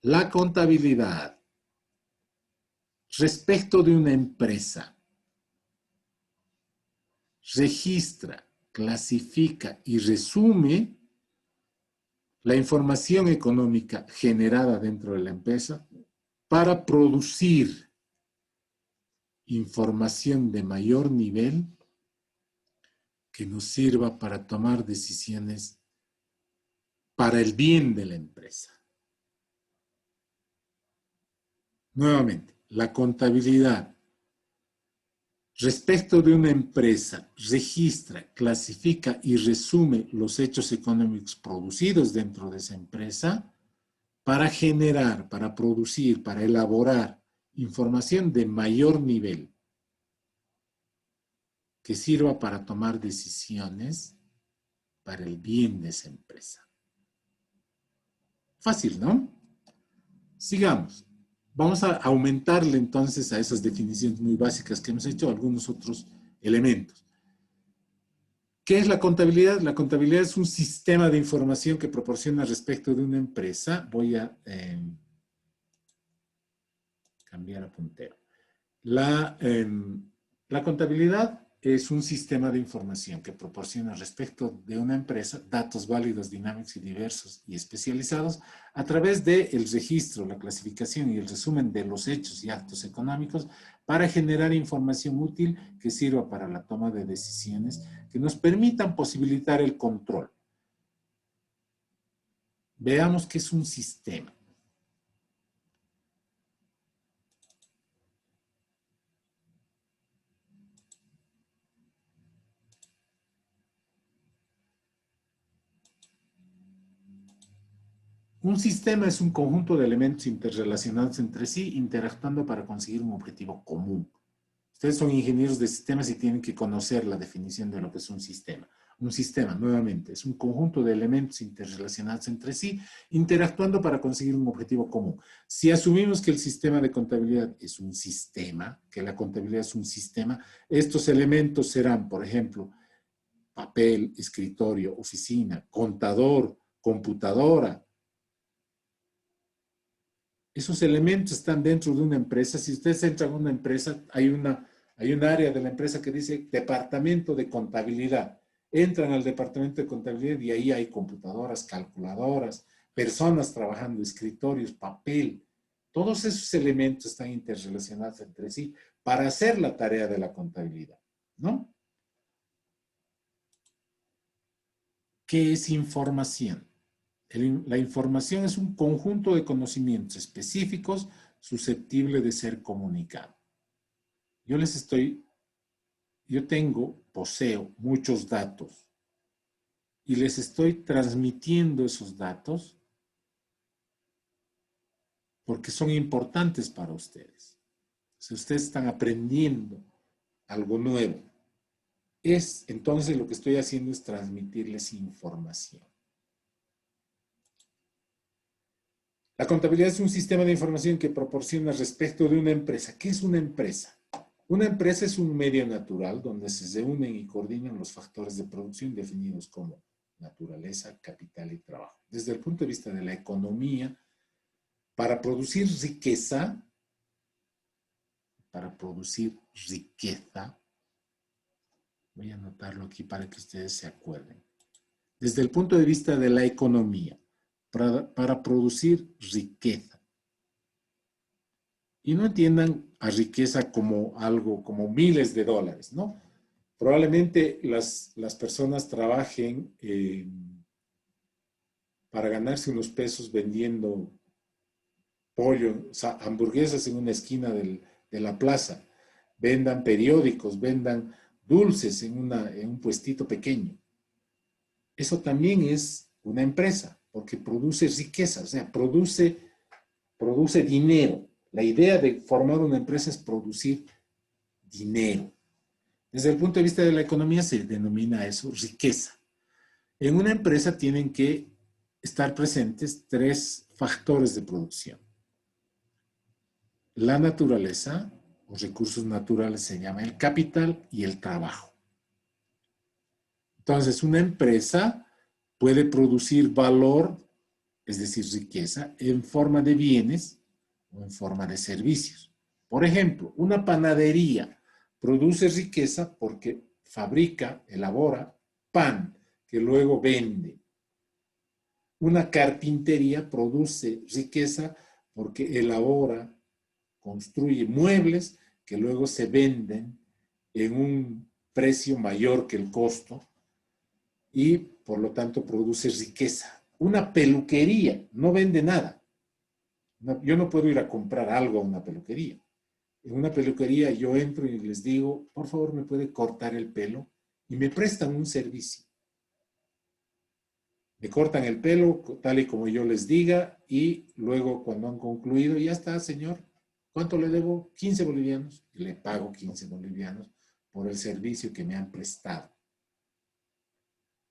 La contabilidad, respecto de una empresa, registra, clasifica y resume la información económica generada dentro de la empresa para producir información de mayor nivel que nos sirva para tomar decisiones para el bien de la empresa. Nuevamente, la contabilidad respecto de una empresa registra, clasifica y resume los hechos económicos producidos dentro de esa empresa para generar, para producir, para elaborar información de mayor nivel que sirva para tomar decisiones para el bien de esa empresa. Fácil, ¿no? Sigamos. Vamos a aumentarle entonces a esas definiciones muy básicas que hemos hecho algunos otros elementos. ¿Qué es la contabilidad? La contabilidad es un sistema de información que proporciona respecto de una empresa. Voy a cambiar a puntero. La contabilidad es un sistema de información que proporciona respecto de una empresa datos válidos, dinámicos y diversos y especializados a través del registro, la clasificación y el resumen de los hechos y actos económicos para generar información útil que sirva para la toma de decisiones que nos permitan posibilitar el control. Veamos qué es un sistema. Un sistema es un conjunto de elementos interrelacionados entre sí, interactuando para conseguir un objetivo común. Ustedes son ingenieros de sistemas y tienen que conocer la definición de lo que es un sistema. Un sistema, nuevamente, es un conjunto de elementos interrelacionados entre sí, interactuando para conseguir un objetivo común. Si asumimos que el sistema de contabilidad es un sistema, que la contabilidad es un sistema, estos elementos serán, por ejemplo, papel, escritorio, oficina, contador, computadora. Esos elementos están dentro de una empresa. Si ustedes entran a una empresa, hay un área de la empresa que dice Departamento de Contabilidad. Entran al Departamento de Contabilidad y ahí hay computadoras, calculadoras, personas trabajando, escritorios, papel. Todos esos elementos están interrelacionados entre sí para hacer la tarea de la contabilidad, ¿no? ¿Qué es información? La información es un conjunto de conocimientos específicos susceptible de ser comunicado. Poseo muchos datos y les estoy transmitiendo esos datos porque son importantes para ustedes. Si ustedes están aprendiendo algo nuevo, entonces lo que estoy haciendo es transmitirles información. La contabilidad es un sistema de información que proporciona respecto de una empresa. ¿Qué es una empresa? Una empresa es un medio natural donde se reúnen y coordinan los factores de producción definidos como naturaleza, capital y trabajo. Desde el punto de vista de la economía, para producir riqueza, voy a anotarlo aquí para que ustedes se acuerden. Desde el punto de vista de la economía, para producir riqueza. Y no entiendan a riqueza como algo, como miles de dólares, ¿no? Probablemente las personas trabajen para ganarse unos pesos vendiendo pollo, o sea, hamburguesas en una esquina de la plaza, vendan periódicos, vendan dulces en un puestito pequeño. Eso también es una empresa, porque produce riqueza, o sea, produce dinero. La idea de formar una empresa es producir dinero. Desde el punto de vista de la economía se denomina eso riqueza. En una empresa tienen que estar presentes 3 factores de producción. La naturaleza, los recursos naturales se llama el capital y el trabajo. Entonces, una empresa puede producir valor, es decir, riqueza, en forma de bienes o en forma de servicios. Por ejemplo, una panadería produce riqueza porque fabrica, elabora pan que luego vende. Una carpintería produce riqueza porque elabora, construye muebles que luego se venden en un precio mayor que el costo y por lo tanto produce riqueza. Una peluquería no vende nada. Yo no puedo ir a comprar algo a una peluquería. En una peluquería yo entro y les digo, por favor, ¿me puede cortar el pelo? Y me prestan un servicio. Me cortan el pelo tal y como yo les diga y luego cuando han concluido, ya está, señor, ¿cuánto le debo? 15 bolivianos. Y le pago 15 bolivianos por el servicio que me han prestado.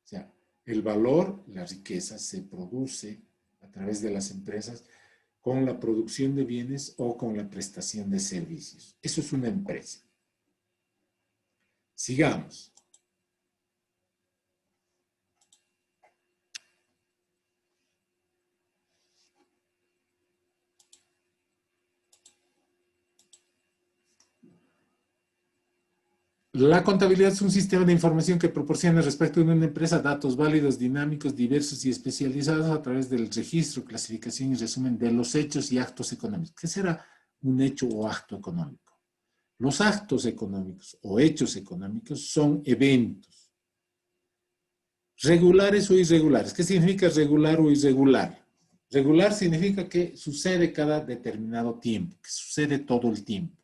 O sea, el valor, la riqueza se produce a través de las empresas con la producción de bienes o con la prestación de servicios. Eso es una empresa. Sigamos. La contabilidad es un sistema de información que proporciona respecto de una empresa datos válidos, dinámicos, diversos y especializados a través del registro, clasificación y resumen de los hechos y actos económicos. ¿Qué será un hecho o acto económico? Los actos económicos o hechos económicos son eventos regulares o irregulares. ¿Qué significa regular o irregular? Regular significa que sucede cada determinado tiempo, que sucede todo el tiempo.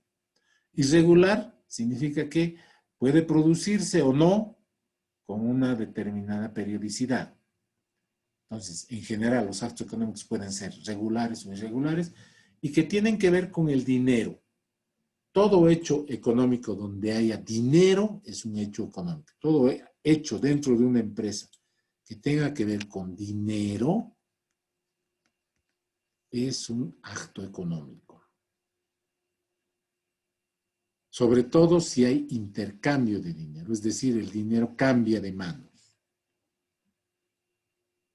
Irregular significa que puede producirse o no con una determinada periodicidad. Entonces, en general, los actos económicos pueden ser regulares o irregulares y que tienen que ver con el dinero. todo hecho económico donde haya dinero es un hecho económico. Todo hecho dentro de una empresa que tenga que ver con dinero es un acto económico. Sobre todo si hay intercambio de dinero, es decir, el dinero cambia de manos.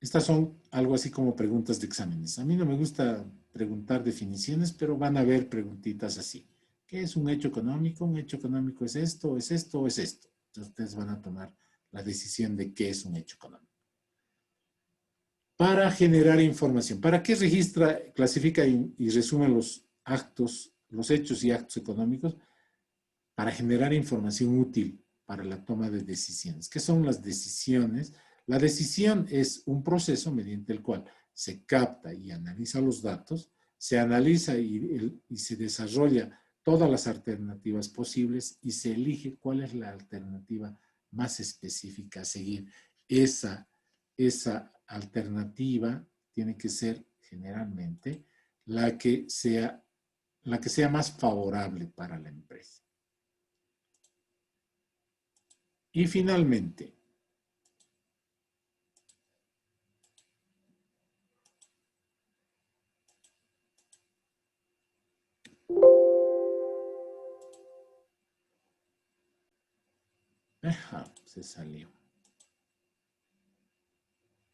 Estas son algo así como preguntas de exámenes. A mí no me gusta preguntar definiciones, pero van a haber preguntitas así. ¿Qué es un hecho económico? Un hecho económico es esto, es esto, o es esto. Entonces ustedes van a tomar la decisión de qué es un hecho económico. Para generar información. ¿Para qué registra, clasifica y resume los actos, los hechos y actos económicos? Para generar información útil para la toma de decisiones. ¿Qué son las decisiones? La decisión es un proceso mediante el cual se capta y analiza los datos, se analiza y se desarrolla todas las alternativas posibles y se elige cuál es la alternativa más específica a seguir. Esa alternativa tiene que ser generalmente la que sea más favorable para la empresa. Y finalmente, se salió.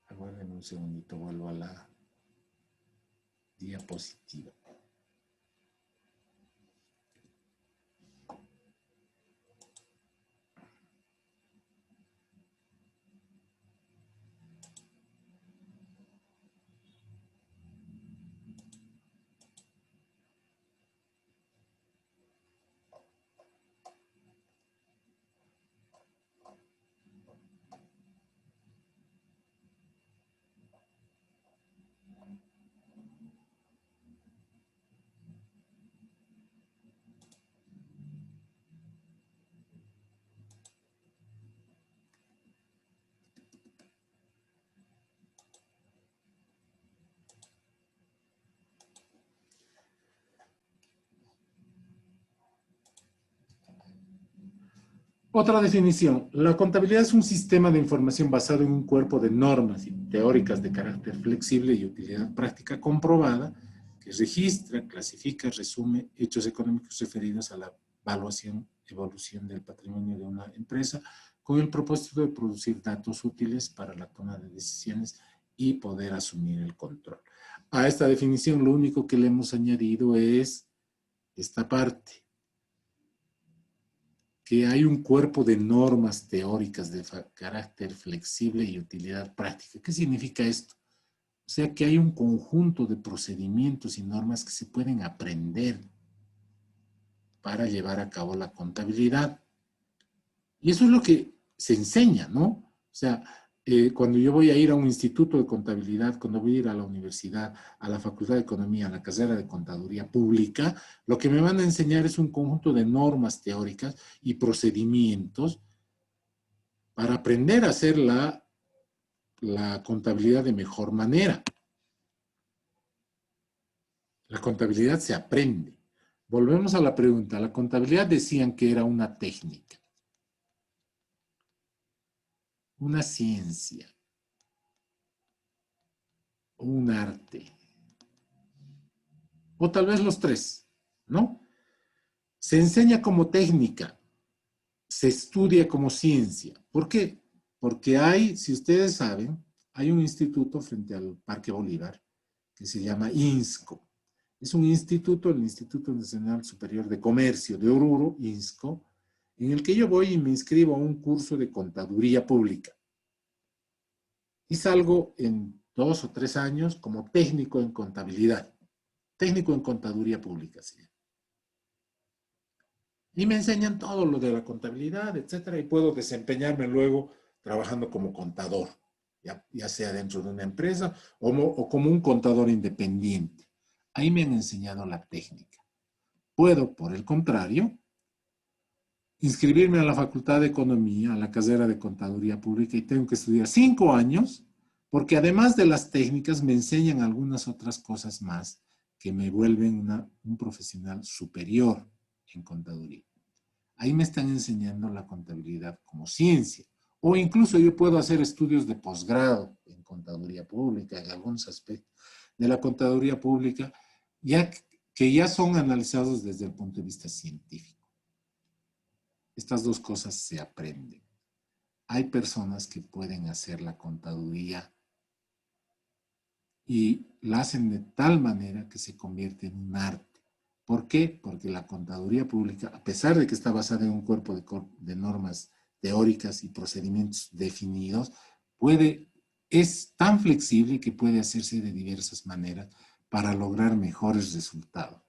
Aguarden un segundito, vuelvo a la diapositiva. Otra definición. La contabilidad es un sistema de información basado en un cuerpo de normas teóricas de carácter flexible y utilidad práctica comprobada que registra, clasifica, resume hechos económicos referidos a la evolución del patrimonio de una empresa con el propósito de producir datos útiles para la toma de decisiones y poder asumir el control. A esta definición lo único que le hemos añadido es esta parte, que hay un cuerpo de normas teóricas de carácter flexible y utilidad práctica. ¿Qué significa esto? O sea, que hay un conjunto de procedimientos y normas que se pueden aprender para llevar a cabo la contabilidad. Y eso es lo que se enseña, ¿no? O sea, cuando yo voy a ir a un instituto de contabilidad, cuando voy a ir a la universidad, a la facultad de economía, a la carrera de contaduría pública, lo que me van a enseñar es un conjunto de normas teóricas y procedimientos para aprender a hacer la contabilidad de mejor manera. La contabilidad se aprende. Volvemos a la pregunta. La contabilidad decían que era una técnica, una ciencia, un arte, o tal vez los tres, ¿no? Se enseña como técnica, se estudia como ciencia. ¿Por qué? Porque hay, si ustedes saben, hay un instituto frente al Parque Bolívar que se llama INSCO. Es un instituto, el Instituto Nacional Superior de Comercio de Oruro, INSCO, en el que yo voy y me inscribo a un curso de contaduría pública. Y salgo en 2 o 3 años como técnico en contabilidad. Técnico en contaduría pública, ¿sí? Y me enseñan todo lo de la contabilidad, etcétera, y puedo desempeñarme luego trabajando como contador, ya sea dentro de una empresa o como un contador independiente. Ahí me han enseñado la técnica. Puedo, por el contrario, inscribirme a la Facultad de Economía, a la carrera de Contaduría Pública, y tengo que estudiar 5 años, porque además de las técnicas me enseñan algunas otras cosas más que me vuelven un profesional superior. en contaduría. Ahí me están enseñando la contabilidad como ciencia. O incluso yo puedo hacer estudios de posgrado en contaduría pública, en algunos aspectos de la contaduría pública, que ya son analizados desde el punto de vista científico. Estas dos cosas se aprenden. Hay personas que pueden hacer la contaduría y la hacen de tal manera que se convierte en un arte. ¿Por qué? Porque la contaduría pública, a pesar de que está basada en un cuerpo de normas teóricas y procedimientos definidos, es tan flexible que puede hacerse de diversas maneras para lograr mejores resultados.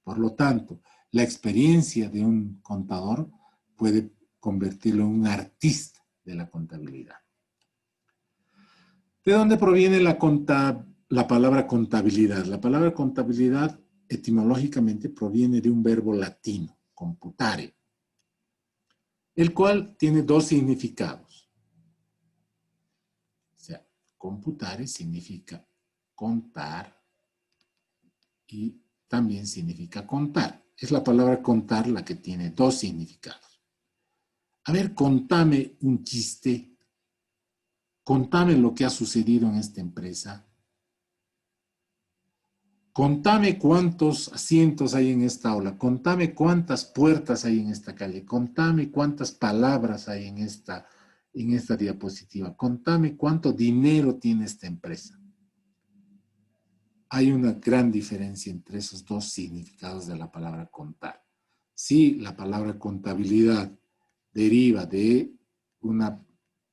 Por lo tanto, la experiencia de un contador puede convertirlo en un artista de la contabilidad. ¿De dónde proviene la palabra contabilidad? La palabra contabilidad etimológicamente proviene de un verbo latino, computare, el cual tiene dos significados. O sea, computare significa contar y también significa contar. Es la palabra contar la que tiene dos significados. A ver, contame un chiste. Contame lo que ha sucedido en esta empresa. Contame cuántos asientos hay en esta aula. Contame cuántas puertas hay en esta calle. Contame cuántas palabras hay en esta diapositiva. Contame cuánto dinero tiene esta empresa. Hay una gran diferencia entre esos dos significados de la palabra contar. Si la palabra contabilidad deriva de una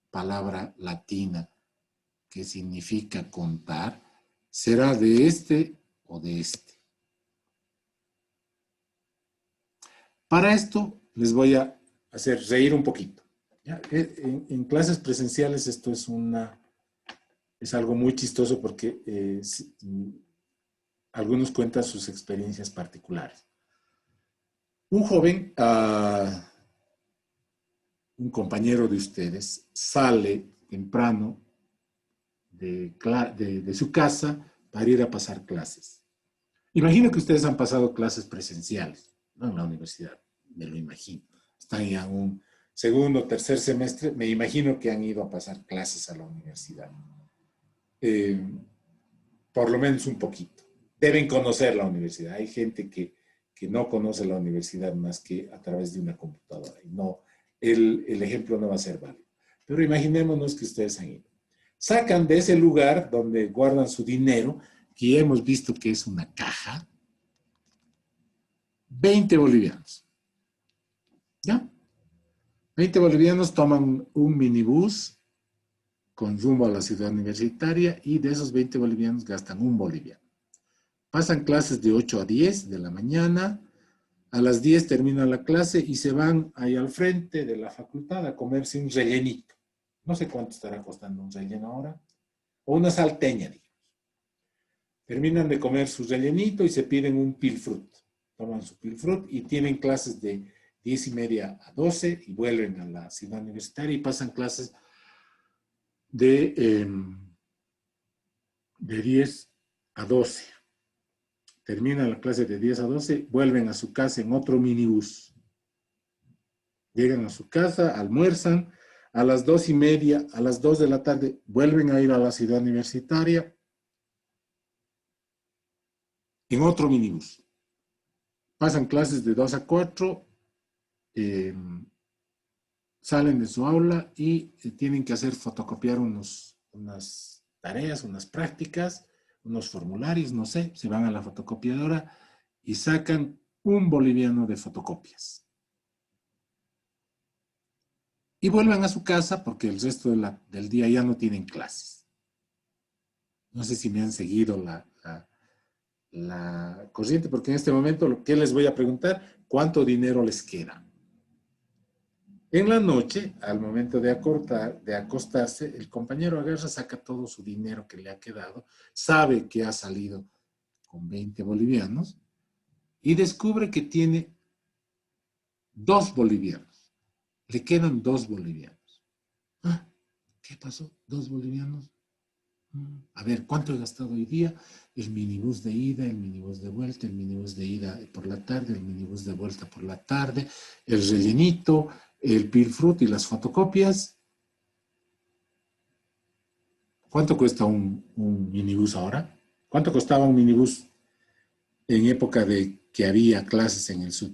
palabra latina que significa contar, será de este o de este. Para esto les voy a hacer reír un poquito. ¿Ya? En clases presenciales esto es algo muy chistoso porque algunos cuentan sus experiencias particulares. Un joven, un compañero de ustedes, sale temprano de su casa para ir a pasar clases. Imagino que ustedes han pasado clases presenciales, ¿no? En la universidad, me lo imagino. Están ya en un segundo o tercer semestre, me imagino que han ido a pasar clases a la universidad. Por lo menos un poquito. Deben conocer la universidad. Hay gente que no conoce la universidad más que a través de una computadora. Y no, el ejemplo no va a ser válido. Pero imaginémonos que ustedes han ido. Sacan de ese lugar donde guardan su dinero, que ya hemos visto que es una caja, 20 bolivianos. ¿Ya? 20 bolivianos toman un minibús con rumbo a la ciudad universitaria y de esos 20 bolivianos gastan un boliviano. Pasan clases de 8 a 10 de la mañana, a las 10 terminan la clase y se van ahí al frente de la facultad a comerse un rellenito. No sé cuánto estará costando un relleno ahora, o una salteña, digamos. Terminan de comer su rellenito y se piden un pilfrut. Toman su pilfrut y tienen clases de 10:30 a 12 y vuelven a la ciudad universitaria y pasan clases de 10 a 12. Terminan la clase de 10 a 12, vuelven a su casa en otro minibús. Llegan a su casa, almuerzan, a las 2:30, a las 2 de la tarde, vuelven a ir a la ciudad universitaria en otro minibús. Pasan clases de 2 a 4, salen de su aula y tienen que hacer fotocopiar unas tareas, unas prácticas, unos formularios, no sé, se van a la fotocopiadora y sacan un boliviano de fotocopias. Y vuelven a su casa porque el resto del día ya no tienen clases. No sé si me han seguido la corriente, porque en este momento lo que les voy a preguntar, ¿cuánto dinero les queda? En la noche, al momento de acostarse, el compañero agarra, saca todo su dinero que le ha quedado, sabe que ha salido con 20 bolivianos y descubre que tiene 2 bolivianos. Le quedan 2 bolivianos. ¿Ah? ¿Qué pasó? ¿2 bolivianos? A ver, ¿cuánto he gastado hoy día? El minibús de ida, el minibús de vuelta, el minibús de ida por la tarde, el minibús de vuelta por la tarde, el rellenito, el pilfrut y las fotocopias. ¿Cuánto cuesta un minibús ahora? ¿Cuánto costaba un minibús en época de que había clases en el sur?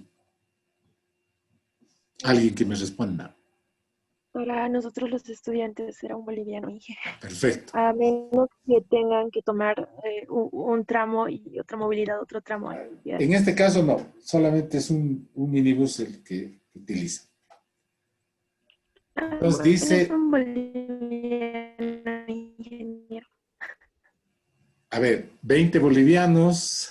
Alguien que me responda. Para nosotros los estudiantes era un boliviano, Perfecto. a menos que tengan que tomar un tramo y otra movilidad, otro tramo. Ya. En este caso no, solamente es un minibús el que utiliza. Entonces Bueno, dice, es un boliviano, ingeniero. a ver, 20 bolivianos,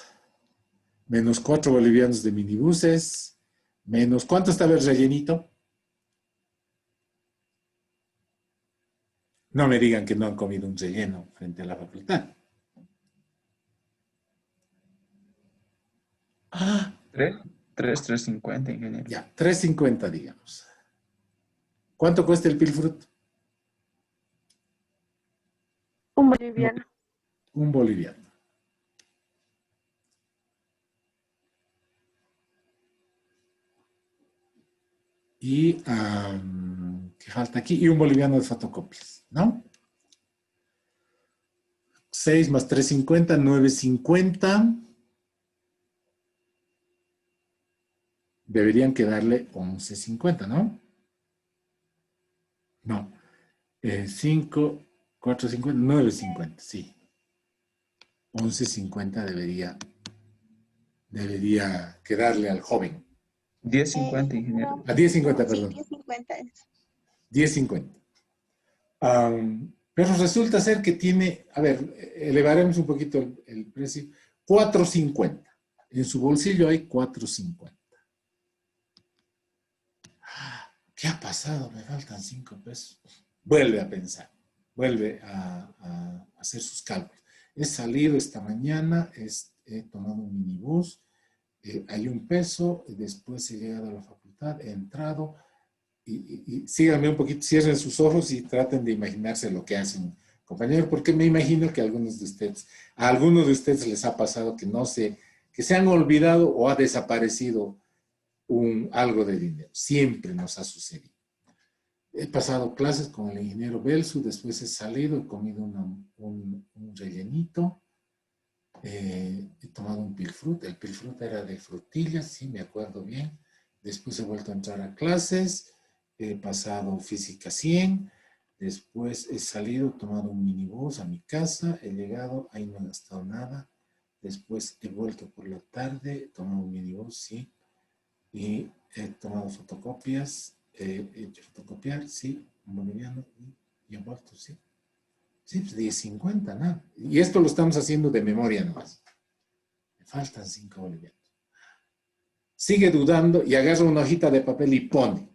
menos 4 bolivianos de minibuses, menos, ¿cuánto estaba el rellenito? No me digan que no han comido un relleno frente a la facultad. Ah, 3.50, ingeniero. ya, 3.50, digamos. ¿Cuánto cuesta el pilfrut? Un boliviano. Un boliviano. Y, ¿qué falta aquí? Y un boliviano de fotocopias, ¿no? 6 más 3.50, 9.50. Deberían quedarle 11.50, ¿no? No. 5, 4.50, 9.50, sí. 11.50 debería quedarle al joven. 10.50, ingeniero. A 10.50, Sí, perdón. 10.50 es. 10.50. Pero resulta ser que tiene, a ver, elevaremos un poquito el precio, 4.50. En su bolsillo hay 4.50. ¿Qué ha pasado? Me faltan 5 pesos. Vuelve a pensar, vuelve a hacer sus cálculos. He salido esta mañana, he tomado un minibús, hay 1 peso, y después he llegado a la facultad, he entrado, y síganme un poquito, cierren sus ojos y traten de imaginarse lo que hacen, compañeros, porque me imagino que a algunos de ustedes les ha pasado que se han olvidado o ha desaparecido algo de dinero. Siempre nos ha sucedido. He pasado clases con el ingeniero Belsu, después he salido, he comido un rellenito, he tomado un pilfrut, el pilfrut era de frutillas, sí, me acuerdo bien. Después he vuelto a entrar a clases, he pasado física 100, después he salido, he tomado un minibús a mi casa, he llegado, ahí no he gastado nada. Después he vuelto por la tarde, he tomado un minibús, sí, y he tomado fotocopias, he hecho fotocopiar, sí, un boliviano, y he vuelto, sí. Sí, pues 10.50, nada. Y esto lo estamos haciendo de memoria nomás. Me faltan 5 bolivianos. Sigue dudando y agarra una hojita de papel y pone.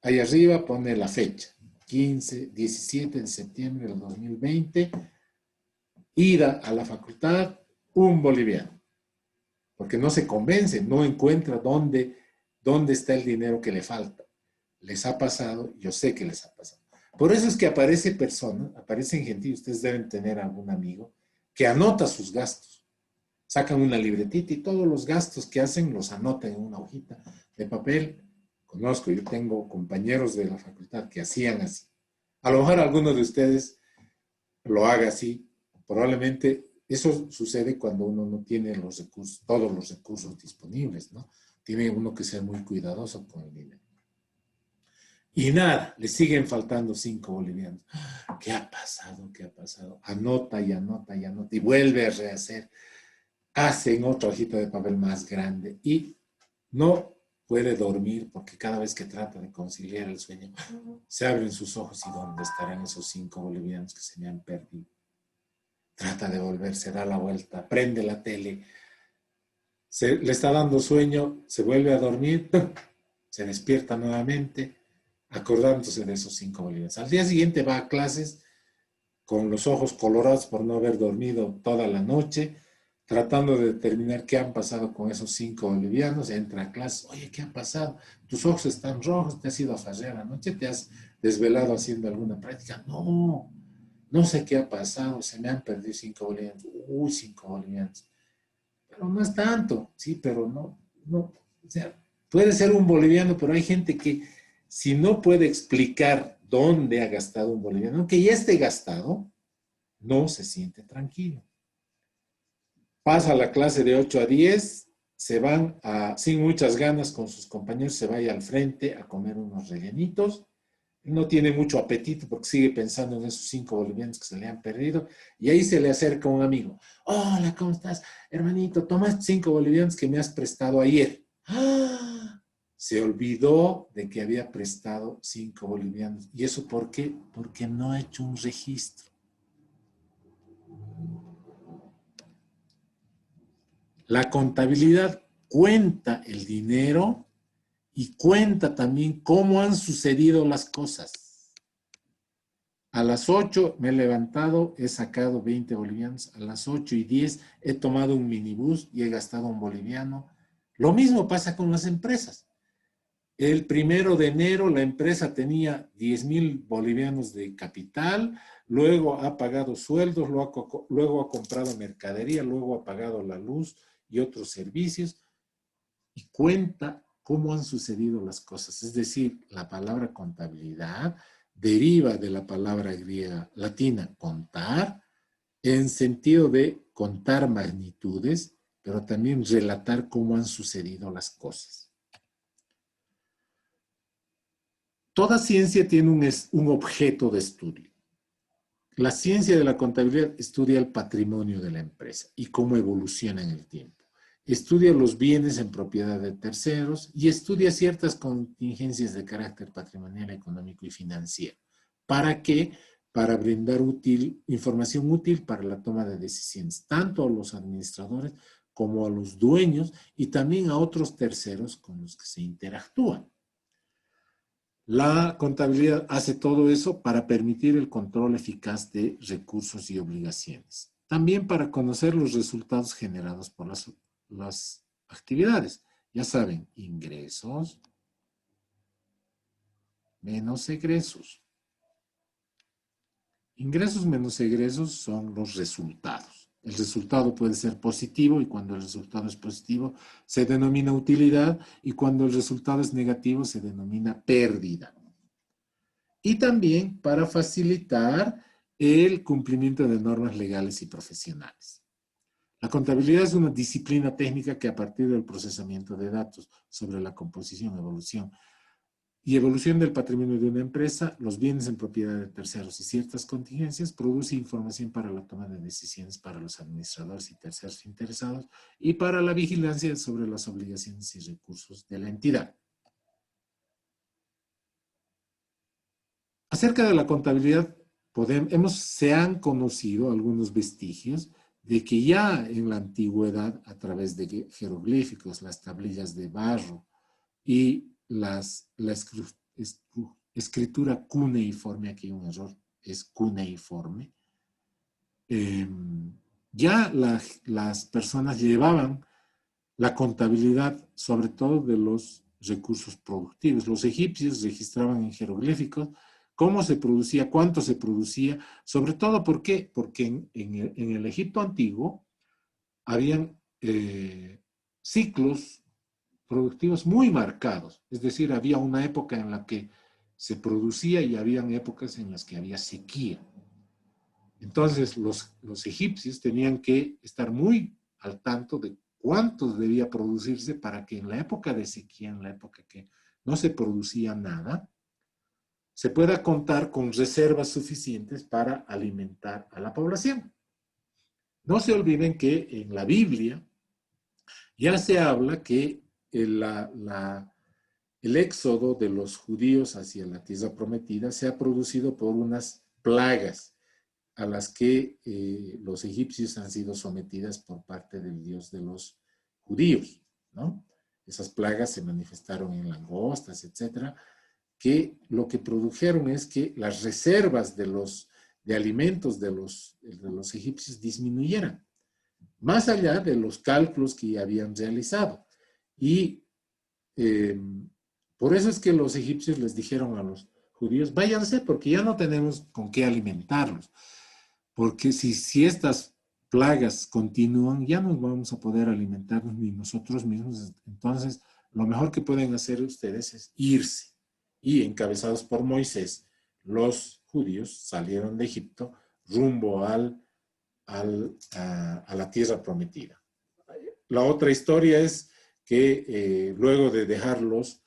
Ahí arriba pone la fecha. 17 de septiembre del 2020. Ida a la facultad, un boliviano. Porque no se convence, no encuentra dónde está el dinero que le falta. Les ha pasado, yo sé que les ha pasado. Por eso es que aparecen gente, y ustedes deben tener algún amigo, que anota sus gastos. Sacan una libretita y todos los gastos que hacen los anotan en una hojita de papel. Conozco, yo tengo compañeros de la facultad que hacían así. A lo mejor alguno de ustedes lo haga así. Probablemente eso sucede cuando uno no tiene los recursos, todos los recursos disponibles, ¿no? Tiene uno que ser muy cuidadoso con el dinero. Y nada, le siguen faltando 5 bolivianos. ¿Qué ha pasado? ¿Qué ha pasado? Anota y anota y anota y vuelve a rehacer. Hace en otra hojita de papel más grande y no puede dormir porque cada vez que trata de conciliar el sueño, se abren sus ojos y ¿dónde estarán esos 5 bolivianos que se me han perdido? Trata de volverse, da la vuelta, prende la tele, le está dando sueño, se vuelve a dormir, se despierta nuevamente, acordándose de esos 5 bolivianos. Al día siguiente va a clases con los ojos colorados por no haber dormido toda la noche, tratando de determinar qué han pasado con esos 5 bolivianos. Entra a clase, oye, ¿qué ha pasado? Tus ojos están rojos, te has ido a farrear anoche, te has desvelado haciendo alguna práctica. No no sé qué ha pasado, se me han perdido 5 bolivianos. Uy, 5 bolivianos. Pero no es tanto, sí, pero no, o sea, puede ser un boliviano, pero hay gente que si no puede explicar dónde ha gastado un boliviano, aunque ya esté gastado, no se siente tranquilo. Pasa la clase de 8 a 10, se van sin muchas ganas con sus compañeros, se vaya al frente a comer unos rellenitos. No tiene mucho apetito porque sigue pensando en esos 5 bolivianos que se le han perdido. Y ahí se le acerca un amigo. Hola, ¿cómo estás? Hermanito, toma 5 bolivianos que me has prestado ayer. ¡Ah! Se olvidó de que había prestado 5 bolivianos. ¿Y eso por qué? Porque no ha hecho un registro. La contabilidad cuenta el dinero y cuenta también cómo han sucedido las cosas. A las 8 me he levantado, he sacado 20 bolivianos. A las 8 y 10 he tomado un minibús y he gastado un boliviano. Lo mismo pasa con las empresas. El 1 de enero la empresa tenía 10,000 bolivianos de capital, luego ha pagado sueldos, luego ha comprado mercadería, luego ha pagado la luz y otros servicios y cuenta cómo han sucedido las cosas. Es decir, la palabra contabilidad deriva de la palabra griega latina contar, en sentido de contar magnitudes, pero también relatar cómo han sucedido las cosas. Toda ciencia tiene un objeto de estudio. La ciencia de la contabilidad estudia el patrimonio de la empresa y cómo evoluciona en el tiempo. Estudia los bienes en propiedad de terceros y estudia ciertas contingencias de carácter patrimonial, económico y financiero. ¿Para qué? Para brindar información útil para la toma de decisiones, tanto a los administradores como a los dueños y también a otros terceros con los que se interactúan. La contabilidad hace todo eso para permitir el control eficaz de recursos y obligaciones. También para conocer los resultados generados por las actividades. Ya saben, ingresos menos egresos. Ingresos menos egresos son los resultados. El resultado puede ser positivo y cuando el resultado es positivo se denomina utilidad y cuando el resultado es negativo se denomina pérdida. Y también para facilitar el cumplimiento de normas legales y profesionales. La contabilidad es una disciplina técnica que a partir del procesamiento de datos sobre la composición, evolución del patrimonio de una empresa, los bienes en propiedad de terceros y ciertas contingencias, produce información para la toma de decisiones para los administradores y terceros interesados y para la vigilancia sobre las obligaciones y recursos de la entidad. Acerca de la contabilidad, se han conocido algunos vestigios de que ya en la antigüedad, a través de jeroglíficos, las tablillas de barro y la escritura cuneiforme, aquí hay un error, es cuneiforme, ya las personas llevaban la contabilidad, sobre todo de los recursos productivos. Los egipcios registraban en jeroglíficos cómo se producía, cuánto se producía, sobre todo, ¿por qué? Porque en el Egipto antiguo habían ciclos productivos muy marcados, es decir, había una época en la que se producía y habían épocas en las que había sequía. Entonces, los egipcios tenían que estar muy al tanto de cuánto debía producirse para que en la época de sequía, en la época que no se producía nada, se pueda contar con reservas suficientes para alimentar a la población. No se olviden que en la Biblia ya se habla que el éxodo de los judíos hacia la tierra prometida se ha producido por unas plagas a las que los egipcios han sido sometidas por parte del Dios de los judíos, ¿no? Esas plagas se manifestaron en langostas, etcétera, que lo que produjeron es que las reservas de alimentos de los egipcios disminuyeran, más allá de los cálculos que ya habían realizado. Y por eso es que los egipcios les dijeron a los judíos, váyanse porque ya no tenemos con qué alimentarlos. porque si estas plagas continúan, ya no vamos a poder alimentarnos ni nosotros mismos. Entonces, lo mejor que pueden hacer ustedes es irse. Y encabezados por Moisés, los judíos salieron de Egipto rumbo a la tierra prometida. La otra historia es que luego de dejarlos,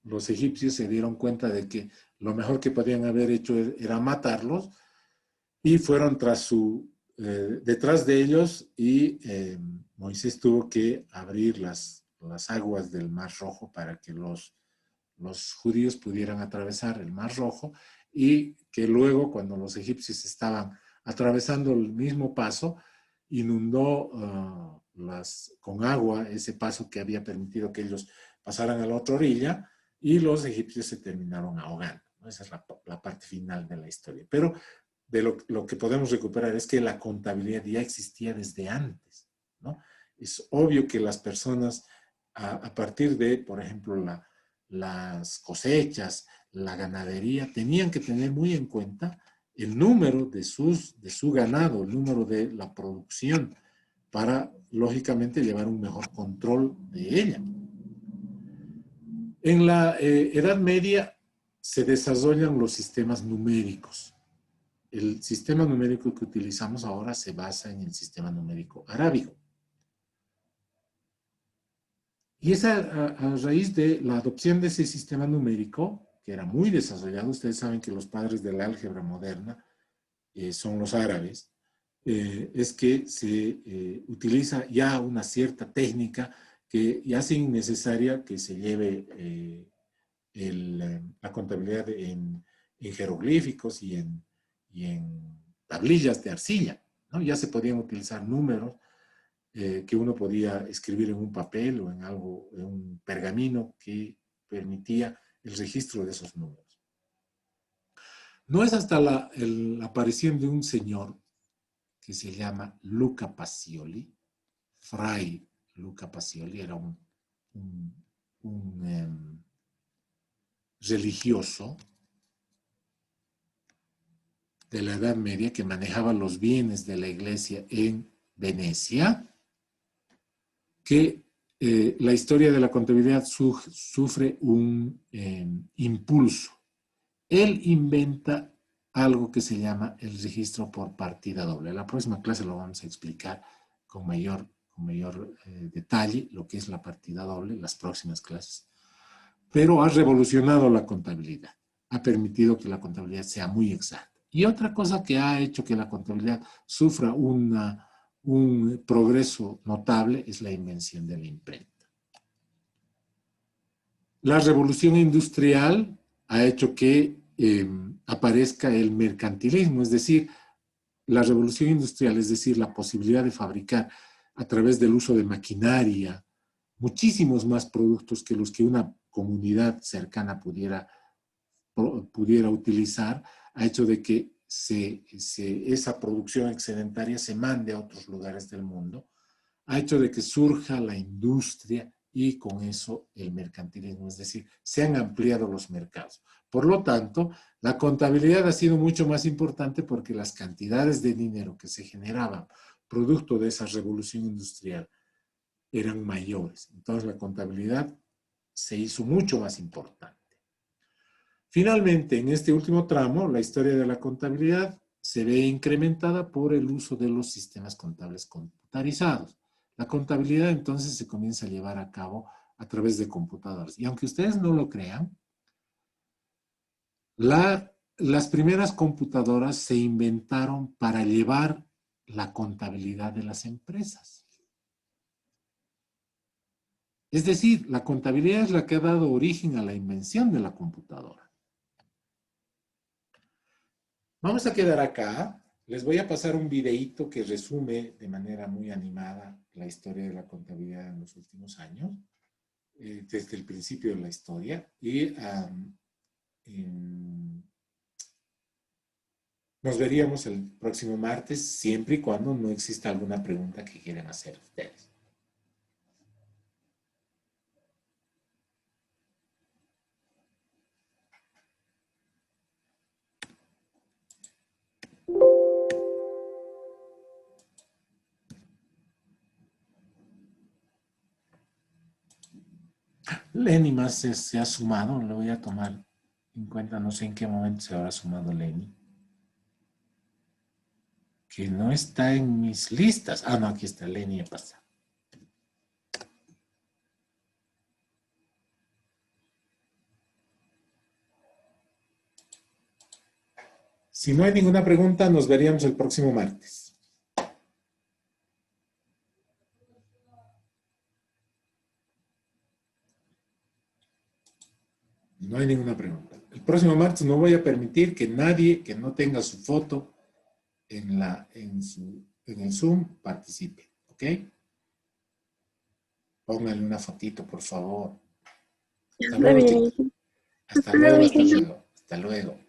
los egipcios se dieron cuenta de que lo mejor que podían haber hecho era matarlos y fueron detrás de ellos y Moisés tuvo que abrir las aguas del Mar Rojo para que los judíos pudieran atravesar el Mar Rojo y que luego cuando los egipcios estaban atravesando el mismo paso, inundó con agua ese paso que había permitido que ellos pasaran a la otra orilla y los egipcios se terminaron ahogando. Esa es la parte final de la historia. Pero de lo que podemos recuperar es que la contabilidad ya existía desde antes, ¿no? Es obvio que las personas, a partir de, por ejemplo, las cosechas, la ganadería, tenían que tener muy en cuenta el número de su ganado, el número de la producción, para, lógicamente, llevar un mejor control de ella. En la Edad Media se desarrollan los sistemas numéricos. El sistema numérico que utilizamos ahora se basa en el sistema numérico arábigo. Y es a raíz de la adopción de ese sistema numérico, que era muy desarrollado. Ustedes saben que los padres de la álgebra moderna son los árabes. Es que se utiliza ya una cierta técnica que ya hace innecesaria que se lleve la contabilidad en jeroglíficos y en tablillas de arcilla, ¿no? Ya se podían utilizar números que uno podía escribir en un papel o en un pergamino que permitía el registro de esos números. No es hasta la aparición de un señor que se llama Luca Pacioli, Fray Luca Pacioli, era un religioso de la Edad Media que manejaba los bienes de la iglesia en Venecia, que la historia de la contabilidad sufre un impulso. Él inventa algo que se llama el registro por partida doble. En la próxima clase lo vamos a explicar con mayor detalle lo que es la partida doble, las próximas clases. Pero ha revolucionado la contabilidad, ha permitido que la contabilidad sea muy exacta. Y otra cosa que ha hecho que la contabilidad sufra un progreso notable es la invención de la imprenta. La revolución industrial ha hecho que aparezca el mercantilismo, es decir, la revolución industrial, es decir, la posibilidad de fabricar a través del uso de maquinaria muchísimos más productos que los que una comunidad cercana pudiera utilizar, ha hecho de que esa producción excedentaria se mande a otros lugares del mundo, ha hecho de que surja la industria y con eso el mercantilismo, es decir, se han ampliado los mercados. Por lo tanto, la contabilidad ha sido mucho más importante porque las cantidades de dinero que se generaban producto de esa revolución industrial eran mayores. Entonces la contabilidad se hizo mucho más importante. Finalmente, en este último tramo, la historia de la contabilidad se ve incrementada por el uso de los sistemas contables computarizados. La contabilidad entonces se comienza a llevar a cabo a través de computadoras. Y aunque ustedes no lo crean, las primeras computadoras se inventaron para llevar la contabilidad de las empresas. Es decir, la contabilidad es la que ha dado origen a la invención de la computadora. Vamos a quedar acá. Les voy a pasar un videíto que resume de manera muy animada la historia de la contabilidad en los últimos años, desde el principio de la historia. Y nos veríamos el próximo martes, siempre y cuando no exista alguna pregunta que quieran hacer ustedes. Lenny más se ha sumado, lo voy a tomar en cuenta, no sé en qué momento se habrá sumado Lenny. Que no está en mis listas. Ah, no, aquí está, Lenny ya pasa. Si no hay ninguna pregunta, nos veríamos el próximo martes. No hay ninguna pregunta. El próximo martes no voy a permitir que nadie que no tenga su foto en el Zoom participe. ¿Ok? Póngale una fotito, por favor. Hasta Está luego, bien. chicos. Hasta Hasta luego, luego, hasta Vicky. luego. Hasta luego.